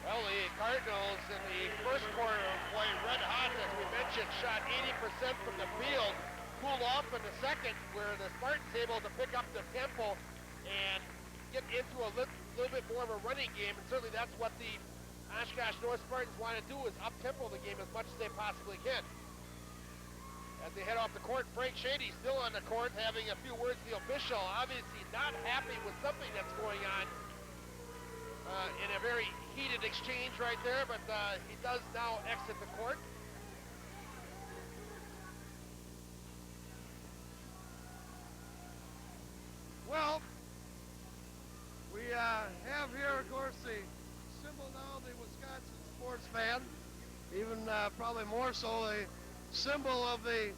Well, the Cardinals in the first quarter played red hot, as we mentioned, shot 80% from the field, cooled off in the second, where the Spartans able to pick up the tempo and get into a little bit more of a running game, and certainly that's what the Oshkosh North Spartans want to do, is up-tempo the game as much as they possibly can. As they head off the court, Frank Shady still on the court, having a few words with the official, obviously not happy with something that's going on in a very heated exchange right there, but he does now exit the court. Well, we have here, of course, the symbol now of the Wisconsin sports fan, even probably more so the symbol of the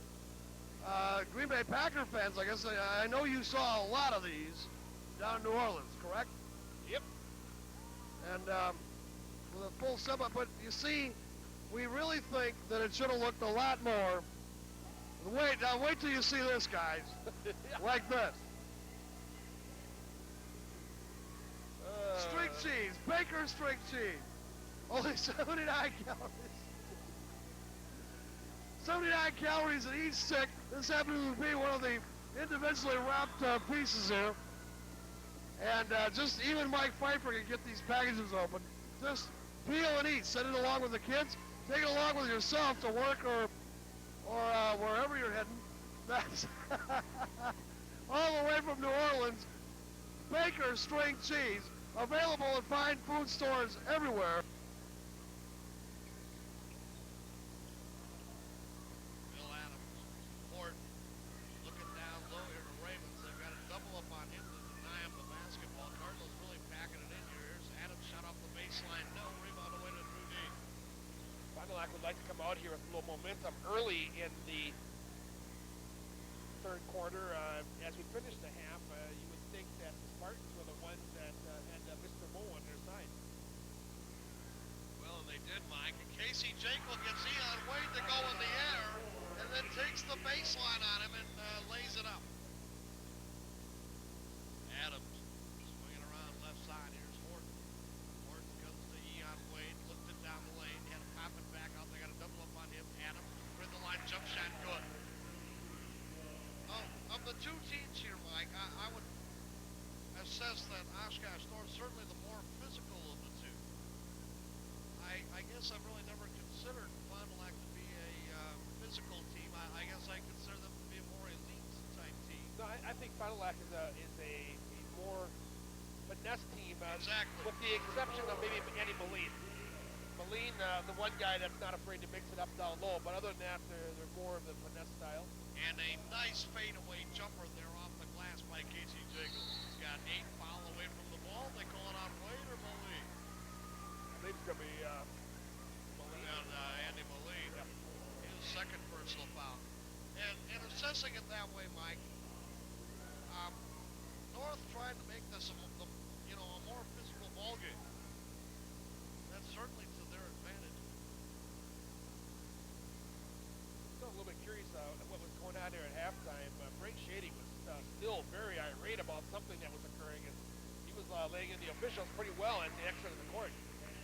Green Bay Packer fans. I guess I know you saw a lot of these down in New Orleans, correct? Yep. And with a full symbol, but you see, we really think that it should have looked a lot more. Wait till you see this, guys. Like this. String cheese, Baker's string cheese. Only 79 calories. 79 calories in each stick. This happens to be one of the individually wrapped pieces here. And just even Mike Pfeiffer can get these packages open. Just peel and eat. Send it along with the kids. Take it along with yourself to work or wherever you're heading. That's all the way from New Orleans. Baker's string cheese, available at fine food stores everywhere. Bill Adams, Ford, looking down low here to Ravens. They've got to double up on him to deny him the basketball. Cardinals really packing it in here. Here's Adams, shot off the baseline. No, rebound away to Drew D. Fond du Lac would like to come out here with a little momentum early in the third quarter. As we finish the half, you would think that the Spartans were the ones that had Mr. Moe on their side. Well, they did, Mike. And Casey Jekyll gets Eon Wade to go in the air and then takes the baseline on him and lays it up. Adams swinging around left side. Here's Horton. Horton comes to Eon Wade, looked it down the lane, had to pop it back out. They got to double up on him. Adams with the line, jump shot, good. Of the two teams here, Mike, I would assess that Oshkosh North certainly the more physical of the two. I guess I've really never considered Fond du Lac to be a physical team. I guess I consider them to be a more elite type team. No, I think Fond du Lac is a more finesse team, Exactly. with the exception of maybe Andy Moline. Moline, the one guy that's not afraid to mix it up down low, but other than that, they're more of the finesse style. And a nice fadeaway jumper there off the glass by Casey Jacobs. He's got 8 foul away from the ball. They call it on Wade or Moline? I believe it's going to be Moline. And Andy Moline, his second personal foul. And assessing it that way, Mike, North trying to make this a more physical ball game. That's certainly to their advantage. Still a little bit curious what was going on there at halftime. Frank Shady was still very irate about something that was occurring, and he was laying in the officials pretty well at the exit of the court.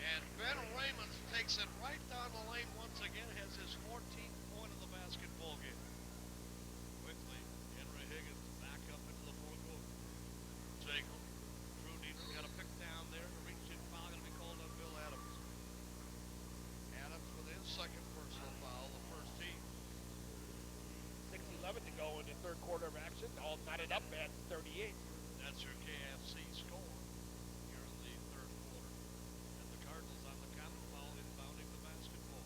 And Ben Raymond takes it right down the lane once again, has his 14th point of the basketball game. Quickly, Henry Higgins back up into the forecourt. Jacob, Drew Dieter got a pick down there. The reach-in foul going to be called on Bill Adams. Adams with his second personal foul, the first team. 6:11 to go in the third quarter of action. All knotted up at 38. That's your KFC score here in the third quarter. And the Cardinals on the counter foul inbounding the basketball.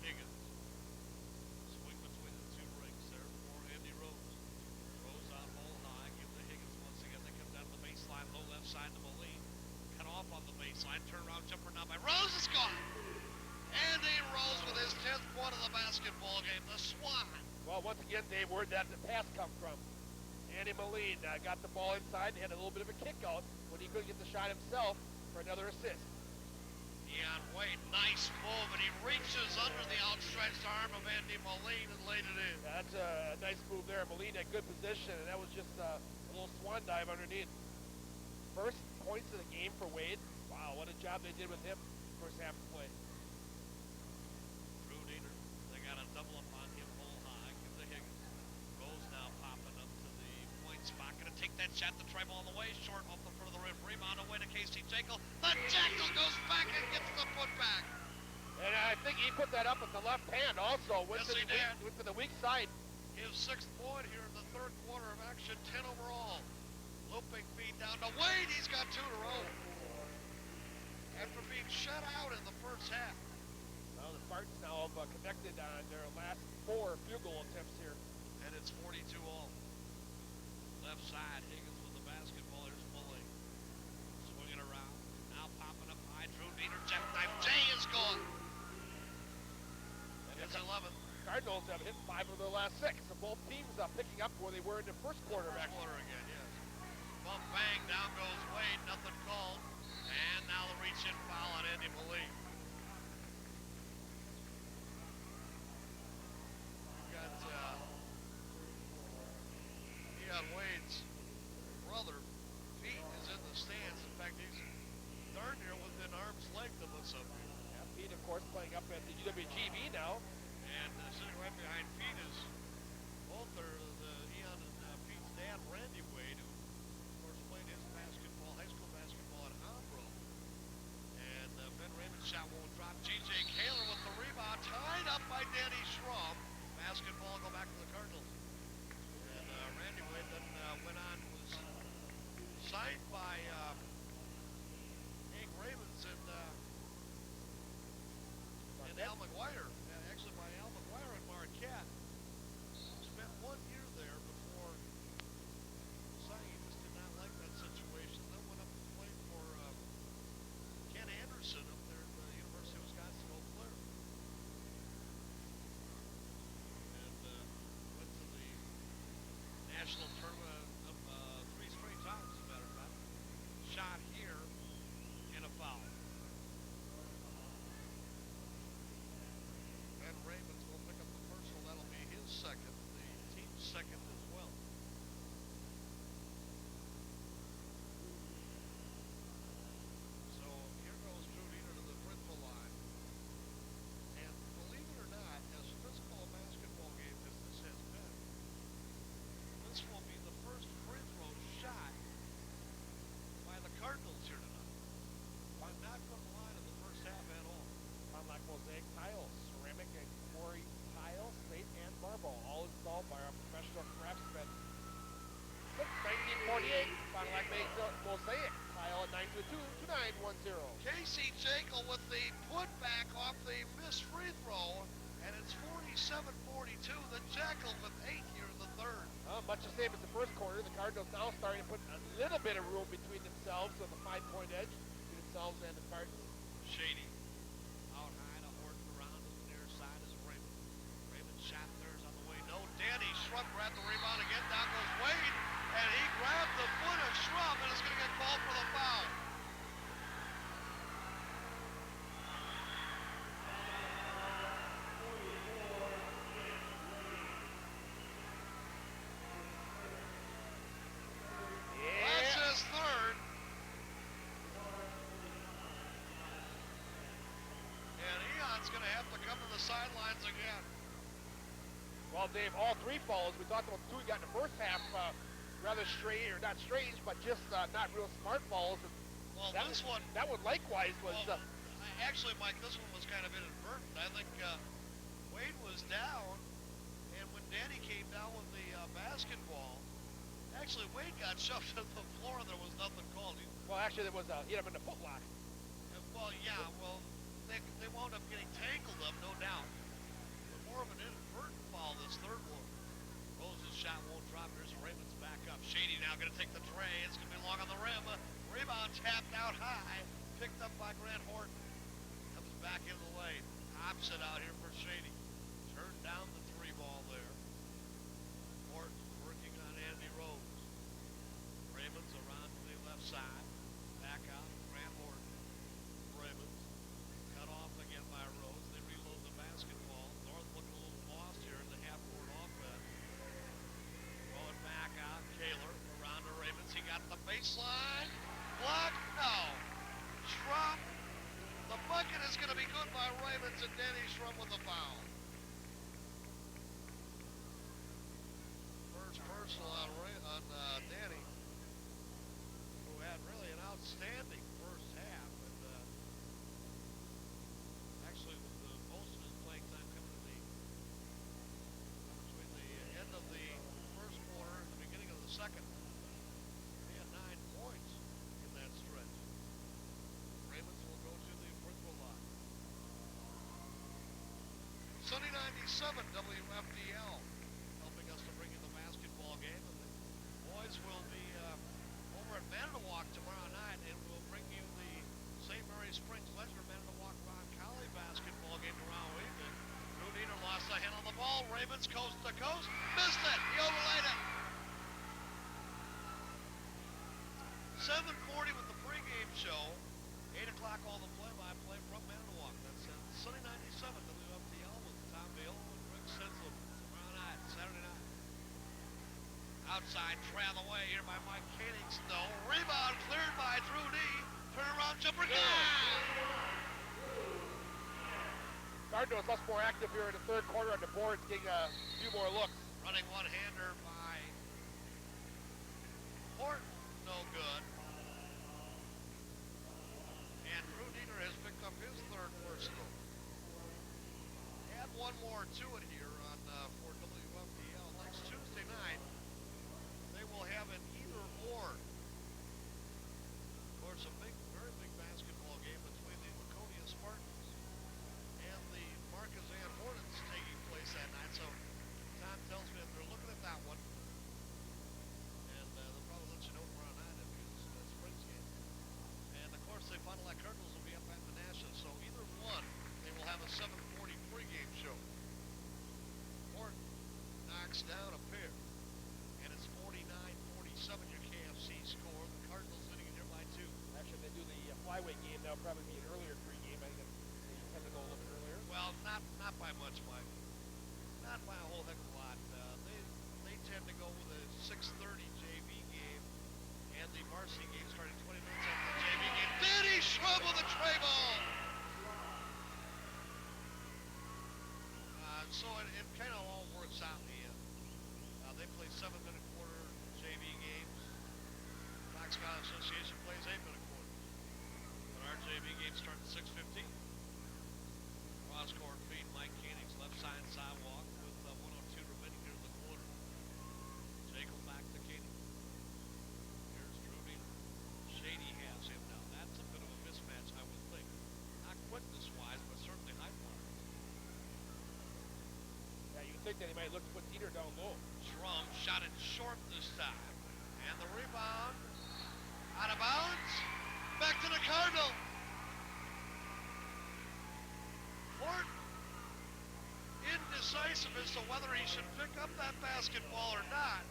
Higgins. Swing between the two rings there for Andy Rose. Rose on ball high. Give to Higgins once again. They come down the baseline, low left side to Moline. Cut off on the baseline. Turnaround jumper now by Rose is gone. Andy Rose with his 10th point of the basketball game. The Swan. Well, once again, Dave, where'd that pass come from? Andy Moline got the ball inside and had a little bit of a kick out when he couldn't get the shot himself for another assist. Deion Wade, nice move, and he reaches under the outstretched arm of Andy Moline and laid it in. That's a nice move there. Moline had good position, and that was just a little swan dive underneath. First points of the game for Wade. Wow, what a job they did with him first half of play. Drew Dieter, they got a double up on him, full high. Give to Higgins. Rose now popping up to the point spot. Going to take that shot, the try ball on the way, short off the front of the rim. Rebound away to Casey Jekyll. The Jekyll goes back and gets the putback. And I think he put that up with the left hand also. Went Yes, he did. Went to the weak side. His 6th point here in the third quarter of action, 10 overall. Looping feed down to Wade. He's got 2 to roll. After being shut out in the first half. Well, the Spartans now have connected on their last 4 field goal attempts here. And it's 42 all. Left side, Higgins with the basketball. Here's Moline. Swinging around. Now popping up high. Drew Dieter, jackknife. Jay is gone. And it's 11. Cardinals have hit 5 of their last 6. So both teams are picking up where they were in the first quarter of First action. quarter again, yes. Bump bang, down goes Wade. Nothing called. And now the reach-in foul on Andy Moline. Got Deion Wade's brother, Pete, is in the stands. In fact, he's darn near within arm's length of us up here. Yeah, Pete, of course, playing up at the UWGB now. And sitting right behind Pete is both Deion and Pete's dad, Randy Wade, who, of course, played his basketball, high school basketball at Hambro. And Ben Raymond's shot won't drop. J.J. Kaler with the rebound, tied up by Danny Schramm. Basketball go back to the Cardinals. And Randy Wade then went on, was signed by Hank Ravens and Al McGuire. Actually by Al McGuire and Marquette. Spent 1 year there before deciding he just did not like that situation. Then went up and played for Ken Anderson up there at the University of Wisconsin Eau Claire. And went to the national tournament 3 straight times, as a matter of fact. Shot here in a foul. Ben Ravens will pick up the personal. That'll be his second, the team's second as well. So here goes Drew Dieter to the free throw line. And believe it or not, as physical a basketball game as this has been, this will be the first free throw shot by the Cardinals here tonight. Not from the line in the first half at all. Unlike mosaic tiles, ceramic and quarry tile, slate, and marble, all installed by our professional craftsmen. Since 1948, Fond du Lac makes a mosaic tile at 92229. 1-0. Casey Jekyll with the putback off the missed free throw, and it's 47-42. The Jekyll with 8 here in the third. Much the same as the first quarter. The Cardinals now starting to put a little bit of room between themselves on the 5-point edge between themselves and the Cardinals. Shady out high to Horton around to the near side is Raymond. Raymond shot theirs on the way. No, Danny Schrupp grabbed the rebound again. Down goes Wade, and he grabbed the foot of Schrupp, and is going to get called for the foul. Sidelines again. Well, Dave, all three fouls. We talked about the two he got in the first half. Rather strange, or not strange, but just not real smart fouls. Well, that one likewise was. Well, actually, Mike, this one was kind of inadvertent. I think Wade was down, and when Danny came down with the basketball, actually Wade got shoved to the floor, and there was nothing called. Well, actually, there was he hit him in the footlock. Well, yeah, well. They wound up getting tangled up, no doubt. But more of an inadvertent foul, this third one. Rose's shot won't drop. There's Raymond's back up. Shady now going to take the tray. It's going to be long on the rim. Rebound tapped out high. Picked up by Grant Horton. Comes back into the lane. Opposite out here for Shady. Turned down the three ball there. Horton working on Andy Rose. Raymond's around to the left side. Back out. Grant Horton. Raymond. Cut off again by Rose. They reload the basketball. North looking a little lost here in the half-court offense. Throw it back out. Kaler around to Ravens. He got the baseline. Block. No. Schrupp. The bucket is going to be good by Ravens, and Danny Schrupp with the foul. First personal on Danny, who had really an outstanding first half. Actually, with most of his playing time coming to between the end of the first quarter and the beginning of the second, he had 9 points in that stretch. Ravens will go to the principal line. Sunny 97 WFDL helping us to bring you the basketball game, and the boys will be over at Manitowoc tomorrow night, and we'll bring you the St. Mary Springs Leisure Manitowoc Collie basketball game tomorrow evening. Drew Diener lost a hand on the ball. Ravens coast to coast. Missed it. He overlaid it. 7:40 with the pregame show. 8 o'clock all the play-by-play from Manitowoc. That's Sunny 97 WFDL with Tom Bale and Rick Sinsel tomorrow night, Saturday night. Outside, tray on the way here by Mike Koenig. No. Rebound cleared by Drew D. Turnaround jumper. Cardinals much more active here in the third quarter on the boards, getting a few more looks. Running one-hander by Horton. No good. And Drew Diener has picked up his third personal. Add one more to it here on for WFDL. Next Tuesday night, they will have an either-or. Of course, a very big basketball game between the Laconia Spartans and the Marquezan Hornets taking place that night. So Tom tells me if they're looking at that one, and they'll probably let you know tomorrow night if it's a Springs game. And of course, the Fond du Lac Cardinals will be up at Menasha. So either one, they will have a 7:40 pregame show. Horton knocks down a pair, and it's 49-47 your KFC score. The Cardinals leading here by 2. Actually, they do the flyweight game now, probably be an earlier pregame. I think they tend to go a little bit earlier. Well, not by much, Mike. Not by a whole heck of a lot. They tend to go with a 6:30 JV game, and the varsity game starting 20 minutes after the JV game. Danny Schrupp with a tray ball. So it kind of all works out in the end. They play 7-minute quarter JV games. Fox Valley Association plays 8-minute quarters. But our JV games start at 6:15. Cross-court feed, Mike Koenig's left side sidewalk with 102 remaining here in the quarter. Jacob back to Koenig. Here's Drew Diener. Shady has him now. That's a bit of a think that he might look to put Dieter down low. Schrum shot it short this time. And the rebound out of bounds. Back to the Cardinal. Fort indecisive as to whether he should pick up that basketball or not.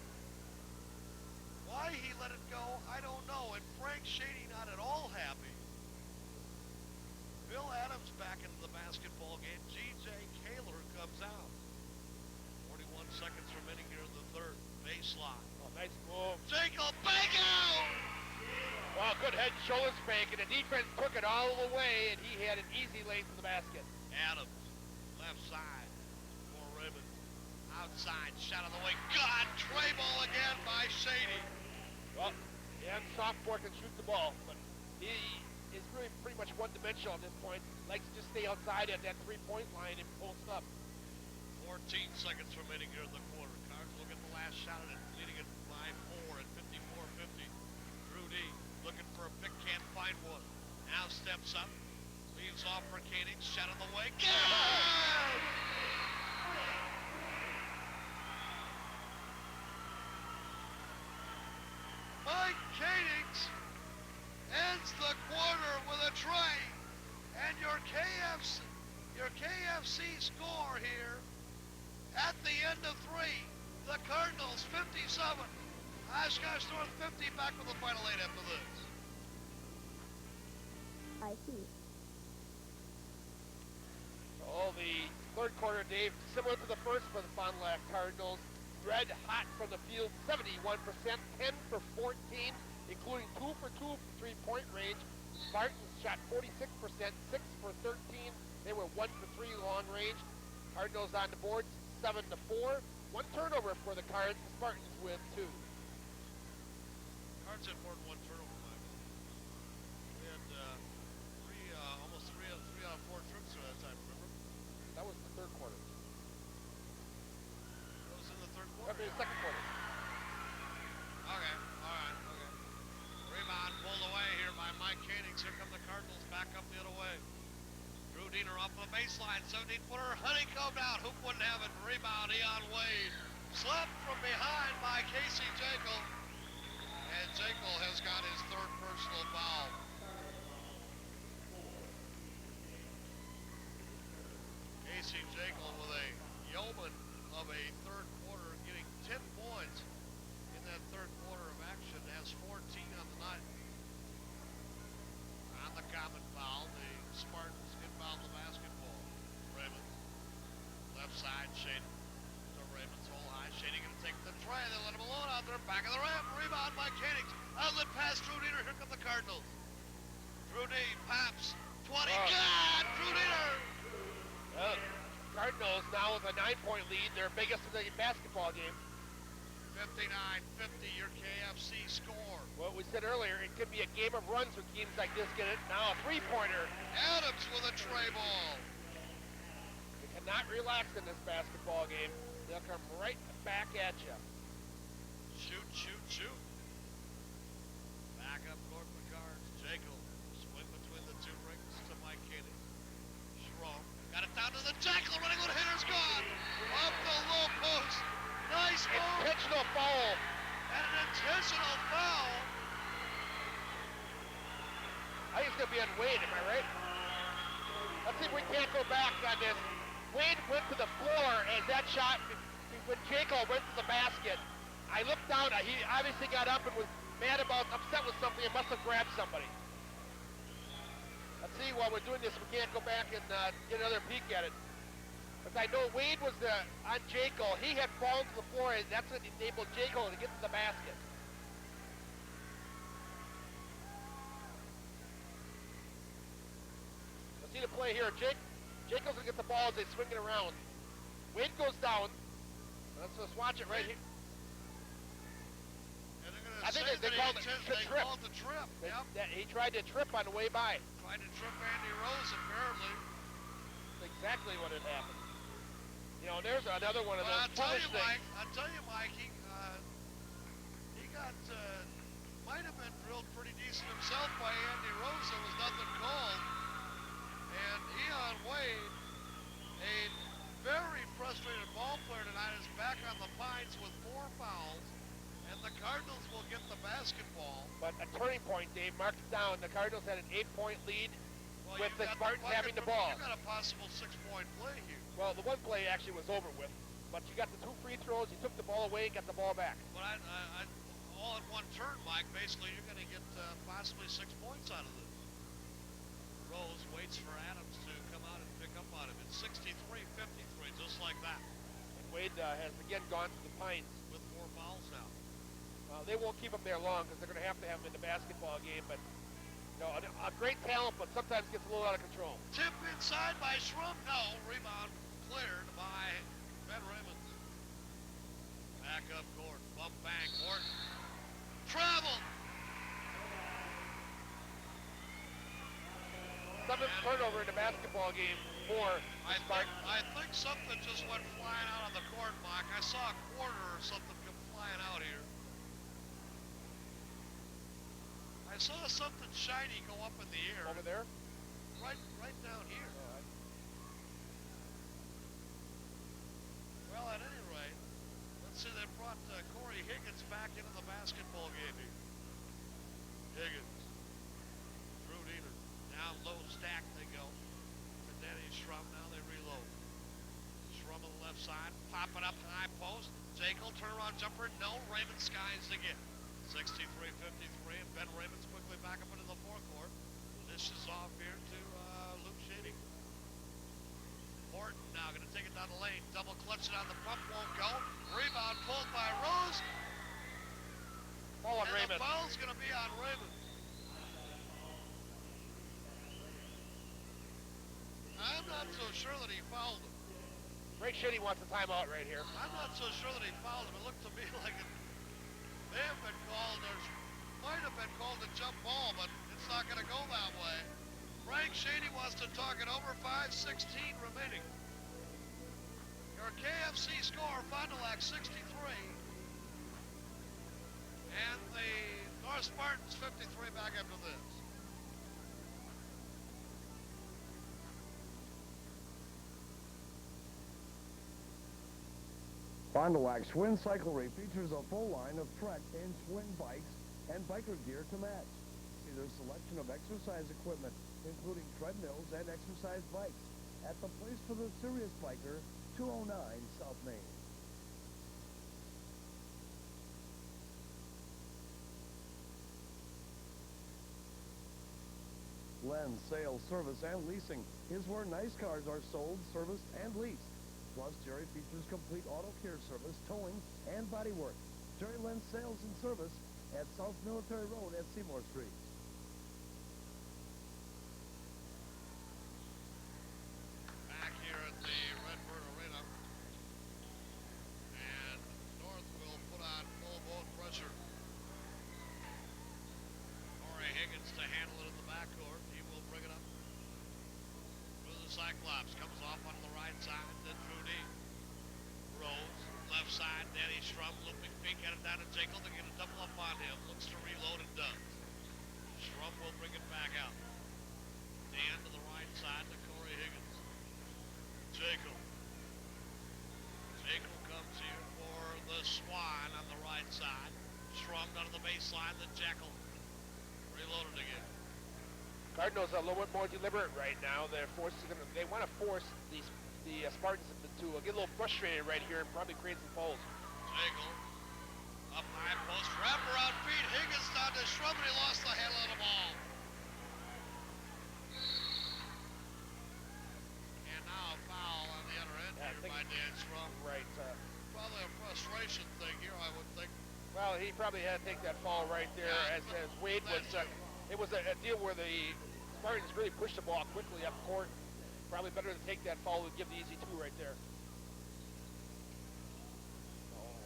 Why he let it go, I don't know. And Frank Shady not at all happy. Bill Adams back into the basketball game. G.J. Kaler comes out. 41 seconds remaining here in the third. Baseline. Oh, nice move. Jekyll, bank out! Wow, good head and shoulders fake, and the defense took it all the way, and he had an easy lane to the basket. Adams, left side for Raymond. Outside, shot of the way. God, tray ball again by Shady. Well, yeah, sophomore can shoot the ball, but he is really pretty much one-dimensional at this point. Likes to just stay outside at that three-point line and post up. 14 seconds remaining here in the quarter. Cards will get the last shot at it, leading it by 4 at 54-50. Drew D looking for a pick, can't find one. Now steps up, leaves off for Koenig, shot of the way. Good! Mike Koenig ends the quarter with a try, and your KFC score here at the end of 3, the Cardinals 57, Oshkosh North 50. Back with the final 8 after this. I see. Oh, the third quarter, Dave, similar to the first for the Fond du Lac Cardinals. Red hot from the field, 71%, 10 for 14, including 2 for 2 from three-point range. Spartans shot 46%, 6 for 13. They were 1 for 3 long range. Cardinals on the board, 7-4. 1 turnover for the Cards. The Spartans with 2. Cards had more than 1 turnover, Mike. We had almost three out of 4 trips at that time, remember? That was the third quarter. That was in the third I quarter? mean, the second quarter. Okay, all right, okay. Rebound pulled away here by Mike Koenig. Here come the Cardinals back up the other way. Drew Diener off the baseline, 17-footer, honeycombed out. Hoop wouldn't have it. Rebound, Eon Wade. Slapped from behind by Casey Jekyll. And Jekyll has got his 3rd personal foul. Casey Jekyll with a yeoman of a third quarter, getting 10 points in that third quarter of action, has 14 on the night. On the common foul, the Spartans inbound the basketball. Raymond, left side, Shady to Raymond's hole high. Shady gonna take the try, they let him alone out there, back of the rim, rebound by Koenig. Outlet pass, Drew Diener, here come the Cardinals. Drew D, pops, 20, God, Drew Diener! Cardinals now with a 9-point lead, their biggest of the basketball game. 59-50, your KFC score. What we said earlier, it could be a game of runs when teams like this get it. Now a three-pointer. Adams with a tray ball. You cannot relax in this basketball game. They'll come right back at you. Shoot, shoot, shoot. Back up court for Cards. Jekyll, swing between the 2 rings to Mike Koenig. Schromm, got it down to the Jekyll, running with hitter's gone. Up the low post. Nice move. Intentional foul. And an intentional foul. I think it's going to be on Wade, am I right? Let's see if we can't go back on this. Wade went to the floor as that shot, when Jacob went to the basket. I looked down, he obviously got up and was mad about, upset with something, and must have grabbed somebody. Let's see, while we're doing this, we can't go back and get another peek at it. But I know Wade was on Jacob. He had fallen to the floor, and that's what enabled Jacob to get to the basket. Let's see the play here. Jacob's gonna get the ball as they swing it around. Wade goes down. Let's just watch it right here. And they're I think gonna they called it they trip. called the trip. Yep. He tried to trip on the way by. Tried to trip Andy Rose, apparently. That's exactly what had happened. You know, there's another one of But those foolish things. I'll tell you, Mike, he got, might have been drilled pretty decent himself by Andy Rose. There was nothing called. And Eon Wade, a very frustrated frustrated ball player tonight is back on the Pines with 4 fouls, and the Cardinals will get the basketball. But a turning point, Dave, mark it down. The Cardinals had an 8-point lead with the Spartans having the ball. You got a possible 6-point play here. Well, the one play actually was over with, but you got the 2 free throws, you took the ball away, got the ball back. But all in one turn, Mike, basically you're going to get possibly 6 points out of this. Rose waits for Adams to come out and pick up on him. It's 63-53, just like that. And Wade has again gone to the Pines. With 4 fouls now. They won't keep him there long because they're going to have him in the basketball game, but you know, a great talent, but sometimes gets a little out of control. Tip inside by Schrum. No, rebound cleared by Ben Raymond. Back up court. Bump bang. Morton. Travel. 7th turnover in the basketball game for the Spartans. I think something just went flying out on the court, Mike. I saw a quarter or something come flying out here. I saw something shiny go up in the air. Over there? Right down here. Well, at any rate, let's see, they brought Corey Higgins back into the basketball game here. Higgins. Drew Diener. Down low stack they go. To Danny Schrum. Now they reload. Schrum on the left side. Popping up high post. Jekyll turnaround jumper. No. Raymond skies again. 63-53. And Ben Raymond's quickly back up into the forecourt. This is off here to Luke Shady. Morton now going to take it down the lane. Double clutch it on the pump. Won't go. Rebound pulled by Rose. Ball on Raymond. The foul's going to be on Raymond. I'm not so sure that he fouled him. Ray Shitty wants a timeout right here. I'm not so sure that he fouled him. It looked to me like it may have been called, or might have been called a jump ball, but it's not going to go that way. Frank Shady wants to talk it over. 5:16 remaining. Your KFC score, Fond du Lac 63. And the North Spartans 53 back after this. Fond du Lac Schwinn Cyclery features a full line of Trek and Schwinn bikes and biker gear to match. See their selection of exercise equipment, including treadmills and exercise bikes, at the place for the serious biker, 209 South Main. Len's Sales, Service, and Leasing is where nice cars are sold, serviced, and leased. Plus, Jerry features complete auto care service, towing, and body work. Jerry Len's Sales and Service at South Military Road at Seymour Street. Back here at the Redbird Arena. And North will put on full boat pressure. Corey Higgins to handle it in the backcourt. He will bring it up. Through the Cyclops. Comes off on the right side. Then Drew D. Rose. Left side. Danny Schrum. Looping feet. Get it down to Jekyll. They're going to double up on him. Looks to reload and does. Schrum will bring it back out. Dan to the right side to Corey Higgins. Jekyll. Jekyll comes here for the Swan on the right side. Schrum down to the baseline. Then Jekyll. Reloaded again. Cardinals are a little bit more deliberate right now. They want to force the Spartans to get a little frustrated right here and probably create some fouls. Jekyll. Up high post. Wraparound feet. Higgins down to Schrum, and he lost the handle of the ball. And now a foul on the other end here by Dan Schrum. Right. Probably a frustration thing here, I would think. Well, he probably had to take that fall right there as Wade was. It was a deal where the Spartans really pushed the ball quickly up court. Probably better to take that fall and give the easy 2 right there.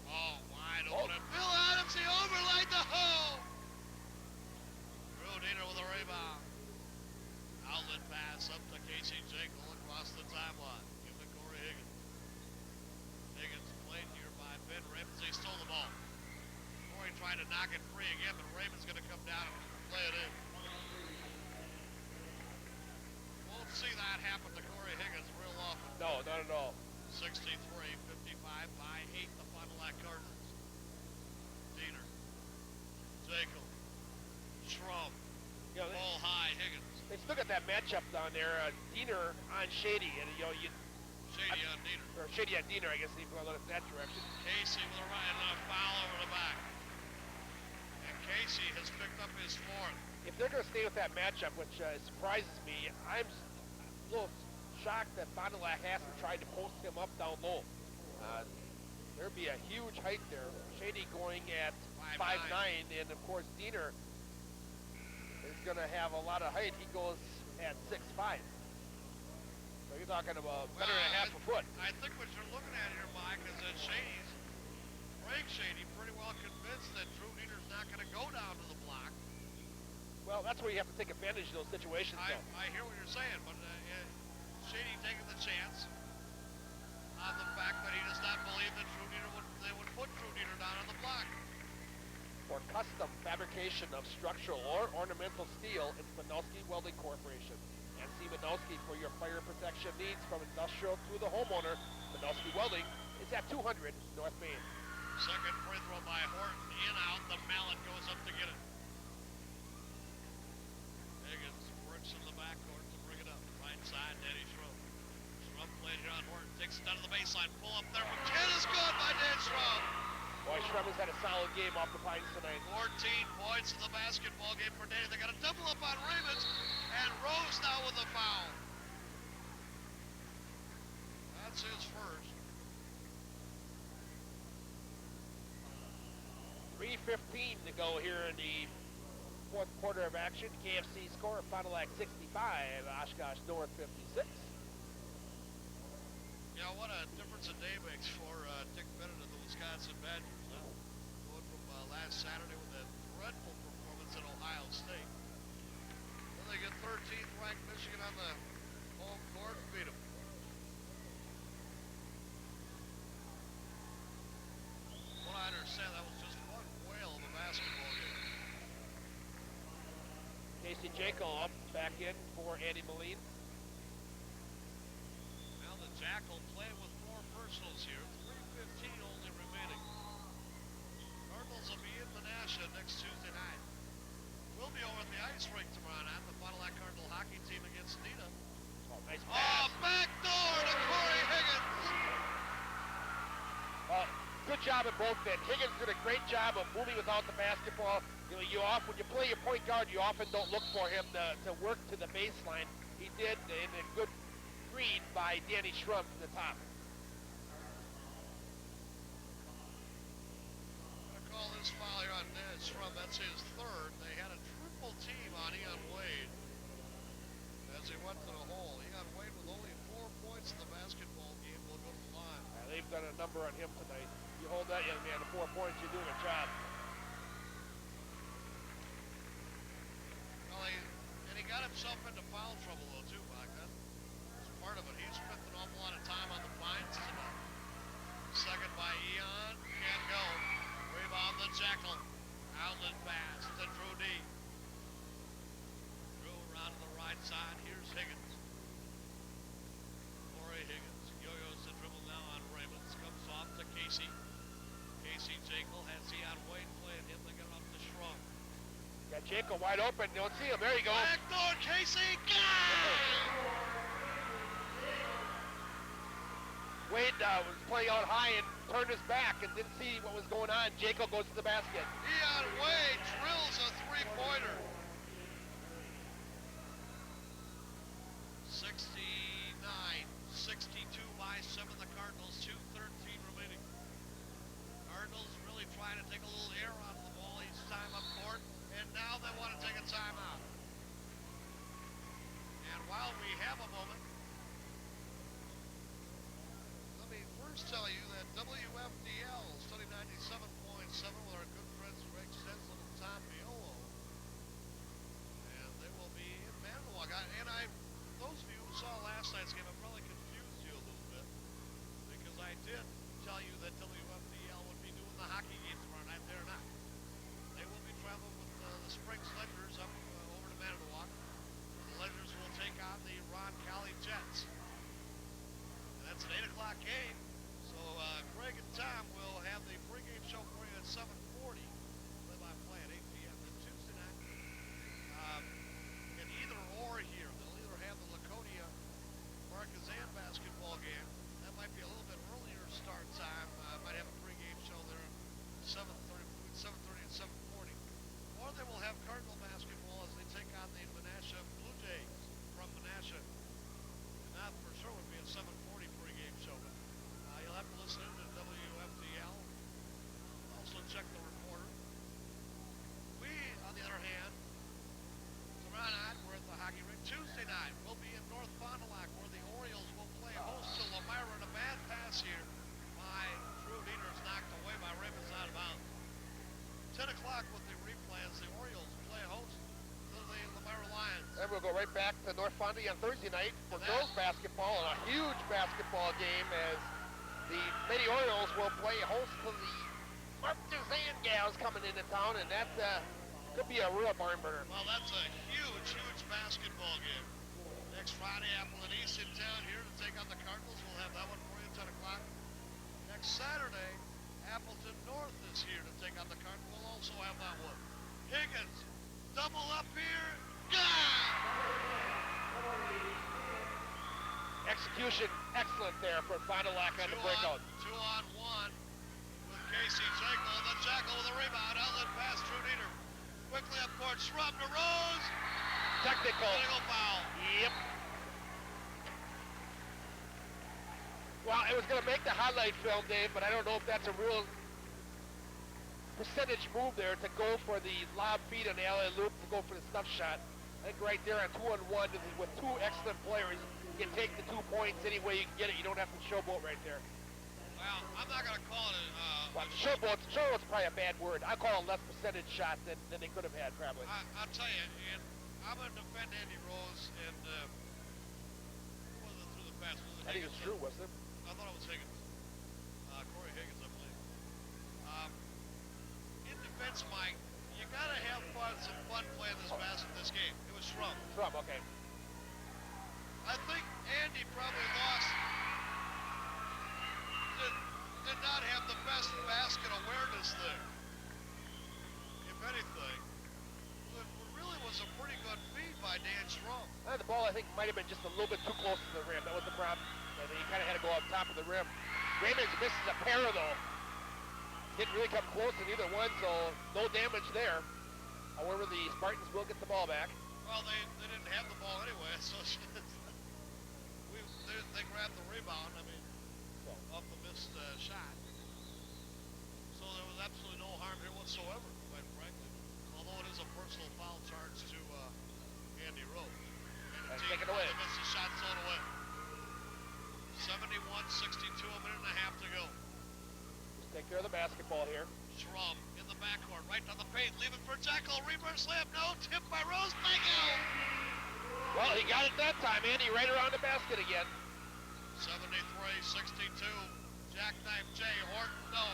Oh, wide open. Bill Adams, he overlaid the hole. Drew Diener with a rebound. Outlet pass up to Casey Jekyll across the timeline. Give it to Corey Higgins. Higgins played here by Ben Raymond. He stole the ball. Corey trying to knock it free again, but Raymond's going to come down and play it in. Won't see that happen to Corey Higgins real often. No, not at all. 55 by 8, the Fond du Lac Cardinals. Diener, Jekyll, Schrum, You know, ball high, Higgins. they still got that matchup down there, Diener on Shady, and Shady on Diener. or Shady on Diener, I guess if you want to look at that direction. Casey with a right and a foul over the back. And Casey has picked up his 4th. If they're going to stay with that matchup, which surprises me, I'm a little shocked that Fond du Lac hasn't tried to post him up down low. There'd be a huge height there. Shady going at 5'9", and of course Diener is going to have a lot of height. He goes at 6'5". So you're talking about better than half a foot. I think what you're looking at here, Mike, is that Frank Shady, pretty well convinced that Drew Diener's not going to go down to the block. Well, that's where you have to take advantage of those situations, though. I hear what you're saying, but Shady taking the chance on the fact that he does not believe that they would put Drew Diener down on the block. For custom fabrication of structural or ornamental steel, it's Minowski Welding Corporation. And see Minowski for your fire protection needs from industrial to the homeowner. Minowski Welding is at 200 North Main. Second free throw by Horton. In, out. The mallet goes up to get it. Higgins works in the backcourt to bring it up. Right side, Danny Schrum. Schrum played here on Horton. Takes it down to the baseline. Pull up there. 10 is good by Dan Schrum. Boy, Schrum has had a solid game off the Pines tonight. 14 points in the basketball game for Danny. They got a double up on Ravens. And Rose now with a foul. That's his first. 3:15 to go here in the fourth quarter of action. KFC score, Fond du Lac 65, Oshkosh North 56. Yeah, what a difference a day makes for Dick Bennett of the Wisconsin Badgers. Huh? Going from last Saturday with that dreadful performance at Ohio State. Then they get 13th ranked Michigan on the home court and beat them. What I understand, that was just one whale of a basketball game. Casey Jekyll up back in for Andy Moline. Now the Jackal playing with 4 personals here. 3:15 only remaining. Cardinals will be in Menasha next Tuesday night. We'll be over at the ice rink tomorrow night. The Fond du Lac Cardinal hockey team against Nita. Oh, nice pass. Back door to Corey Higgins. Good job at both ends. Higgins did a great job of moving without the basketball. When you play your point guard, you often don't look for him to work to the baseline. He did in a good read by Danny Schrum from the top. I'm going to call this foul here on Dan Schrum. That's his 3rd. They had a triple team on Eon Wade as he went to the hole. Eon Wade with only 4 points in the basketball game will go to the line. They've done a number on him tonight. You hold that young man to 4 points, you're doing a job. Well, he got himself into foul trouble, though, too, back then. That's part of it. He spent an awful lot of time on the Pines tonight. Second by Eon. Can't go. Rebound the Jackal. Outlet pass to Drew D. Drew around to the right side. Here's Higgins. Corey Higgins. Yo-yos the dribble now on Ravens. Comes off to Casey. Casey Jekyll has Eon Wade playing him. They get it up to Schrum. Got Jekyll wide open. You don't see him. There you go. Back door, Casey. Got Wade was playing out high and turned his back and didn't see what was going on. Jekyll goes to the basket. Eon Wade drills a 3-pointer. 69-62 by 7, the Cardinals. 2:13 remaining. Cardinals really trying to take a little air out of the ball each time up court, and now they want to take a timeout. And while we have a moment, let me first tell you that WFDL Study 97.7 with our good friends Greg Stensel and Tom Miolo. And they will be in Manitowoc. Those of you who saw last night's game, I probably confused you a little bit because I did tell you that WFDL would be doing the hockey game tomorrow night. They're not. They will be traveling with the Springs Ledgers up over to Manitowoc. The Ledgers will take on the Ron Cali Jets. And that's an 8 o'clock game. back to North Fondy on Thursday night for girls basketball, and a huge basketball game as the Lady Orioles will play host to the Partizan Gals coming into town, and that could be a real barn burner. Well, that's a huge, huge basketball game. Next Friday, Appleton East in town here to take on the Cardinals. We'll have that one for you at 10 o'clock. Next Saturday, Appleton North is here to take on the Cardinals. We'll also have that one. Higgins, double up here. Execution excellent there for Fond du Lac on the breakout. 2-on-1 with Casey Jekyll. The Jekyll with a rebound. Outlet pass, Drew Dieter. Quickly up court, Shrub to Rose. Technical foul. Yep. Well, it was going to make the highlight film, Dave, but I don't know if that's a real percentage move there to go for the lob feed on the alley loop, to go for the stuff shot. I think right there on 2-on-1 with two excellent players, you can take the 2 points any way you can get it. You don't have to showboat right there. Well, I'm not going to call it showboat's probably a bad word. I call it less percentage shot than they could have had, probably. I'll tell you, and I'm going to defend Andy Rose, and who was it through the pass? I think it's Drew, wasn't it? I thought it was Higgins. Corey Higgins, I believe. In defense, Mike, you got to have some fun playing this game. It was Schrum. Schrum, okay. I think Andy probably lost, did not have the best basket awareness there. If anything, it really was a pretty good feed by Dan Schrum. The ball, I think, might have been just a little bit too close to the rim. That was the problem. I think he kind of had to go up top of the rim. Raymond's misses a pair, though. Didn't really come close to either one, so no damage there. However, the Spartans will get the ball back. Well, they didn't have the ball anyway, so they grabbed the rebound, off the missed shot. So there was absolutely no harm here whatsoever, quite frankly. Although it is a personal foul charge to Andy Rose. And the team finally missed the shot thrown away. 71-62, a minute and a half to go. Just take care of the basketball here. Schrum in the backcourt, right down the paint, leaving for Jekyll, reverse layup, no, tipped by Rose, thank you! Well, he got it that time, Andy, right around the basket again. 73-62, jackknife Jay, Horton, no,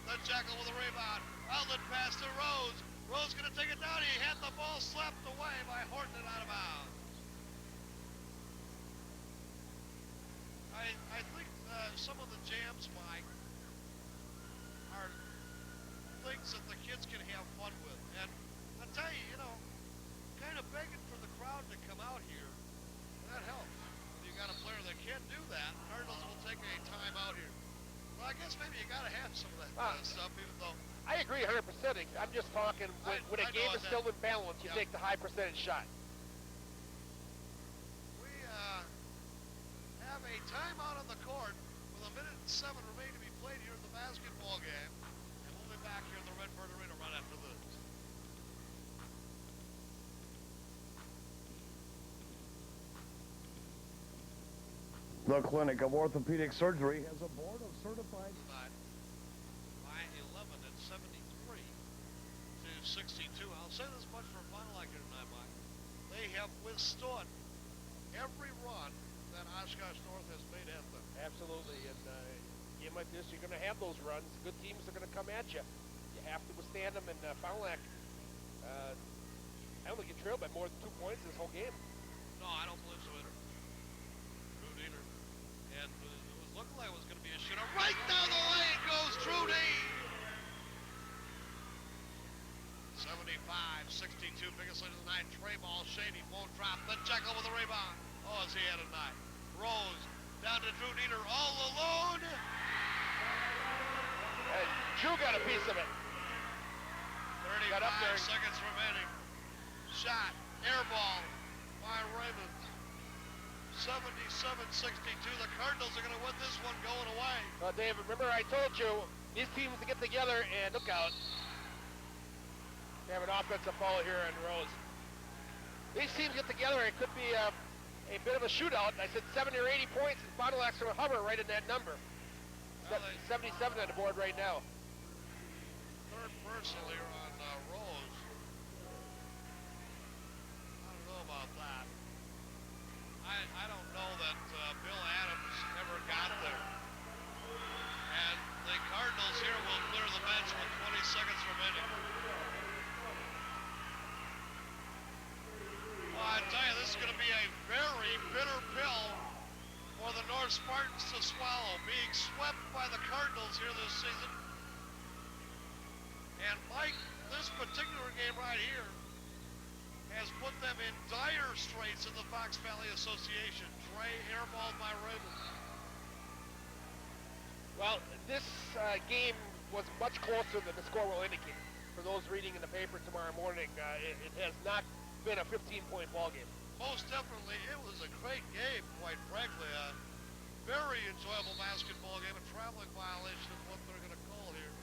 then Jekyll with a rebound, outlet pass to Rose, Rose gonna take it down, he had the ball slapped away by Horton and out of bounds. I think some of the jams, Mike, are things that the kids can have fun with. And I'll tell you, kind of begging for the crowd to come out here, that helps. If you got a player that can't do that, Cardinals will take a time out here. Well, I guess maybe you got to have some of that kind of stuff, even though... I agree 100%. I'm just talking when a game is still in balance, you take the high percentage shot. We have a timeout on the court with 1 minute and 7 remaining to be played here in the basketball game. And we'll be back here in the Redbird Arena right after this. The Clinic of Orthopedic Surgery has a board of certified... By 11 at 73 to 62. I'll say this much for Fond du Lac here tonight, Mike. They have withstood every run that Oshkosh North has made at them. Absolutely, and game like this, you're going to have those runs. Good teams are going to come at you. You have to withstand them, and Fond du Lac, I don't think you trailed by more than 2 points this whole game. No, I don't believe so either. Drew Dieter. And it was looking like it was going to be a shooter. Right down the lane goes Drew Dieter. 75-62, biggest lead of the night. Trey ball, Shady, won't drop. Then Jekyll with a rebound. Oh, is he had a night. Rose down to Drew Dieter all alone. And Drew got a piece of it. 35 seconds remaining. Shot, air ball by Raymond. 77-62. The Cardinals are going to win this one going away. Well, Dave, remember I told you these teams to get together and look out. They have an offensive foul here on Rose. These teams get together, it could be a bit of a shootout. I said 70 or 80 points, and Fond du Lac's going to hover right in that number. Well, 77 on the board right now. Third personal here on Rose. I don't know about that. I don't know that Bill Adams ever got there. And the Cardinals here will clear the bench with 20 seconds remaining. Well, I tell you, this is going to be a very bitter pill for the North Spartans to swallow, being swept by the Cardinals here this season. And Mike, this particular game right here has put them in dire straits in the Fox Valley Association. Trey airballed by Raymond. Well, this game was much closer than the score will indicate. For those reading in the paper tomorrow morning, it has not been a 15-point ball game. Most definitely, it was a great game, quite frankly. A very enjoyable basketball game. A traveling violation is what they're going to call here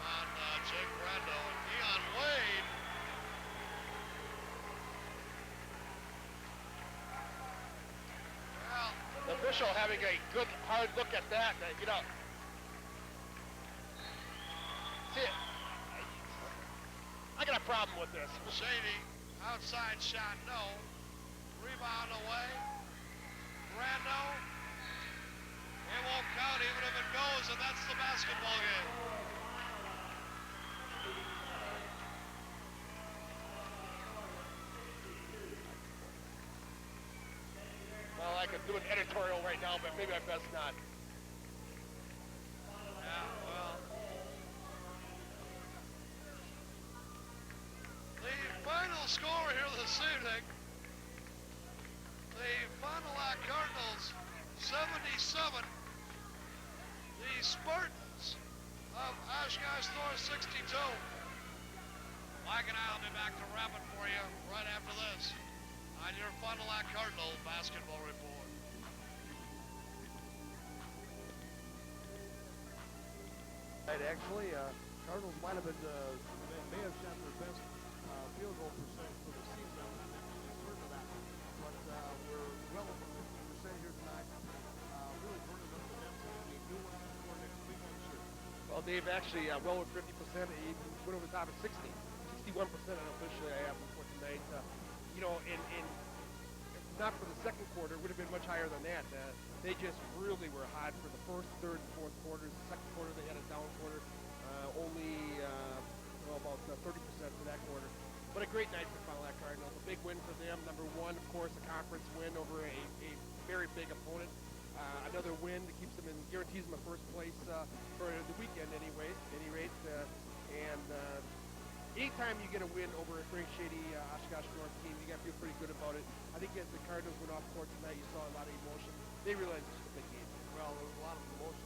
on Jake Brando and Dion Wade. Well, The official having a good hard look at that, you know. See, I got a problem with this. Shady, outside shot, no. Rebound away. Brando. It won't count even if it goes, and that's the basketball game. Well, I could do an editorial right now, but maybe I best not. Yeah, well. The final score here this evening, the Fond du Lac Cardinals 77, the Spartans of Oshkosh North 62. Mike and I will be back to wrap it for you right after this on your Fond du Lac Cardinal basketball report. Actually, Cardinals might have been, may have shot their best field goal percentage for the season. I'm not certain of that. But we're well over 50% here tonight. Really burning up the nets and a new one for next week, I'm sure. Well, Dave, actually, well over 50%. He went over the top of 60. 61% unofficially I have for tonight. You know, in not for the second quarter, it would have been much higher than that. They just really were hot for the first, third, and fourth quarters. The second quarter, they had a down quarter. Only about 30% for that quarter. But a great night for Fond du Lac Cardinals. A big win for them. Number one, of course, a conference win over a very big opponent. Another win that keeps them in, guarantees them a first place for the weekend anyway, at any rate. Anytime you get a win over a Frank Shady Oshkosh North team, you got to feel pretty good about it. I think as the Cardinals went off court tonight, you saw a lot of emotion. They realized this was a big game. Well, there was a lot of emotion.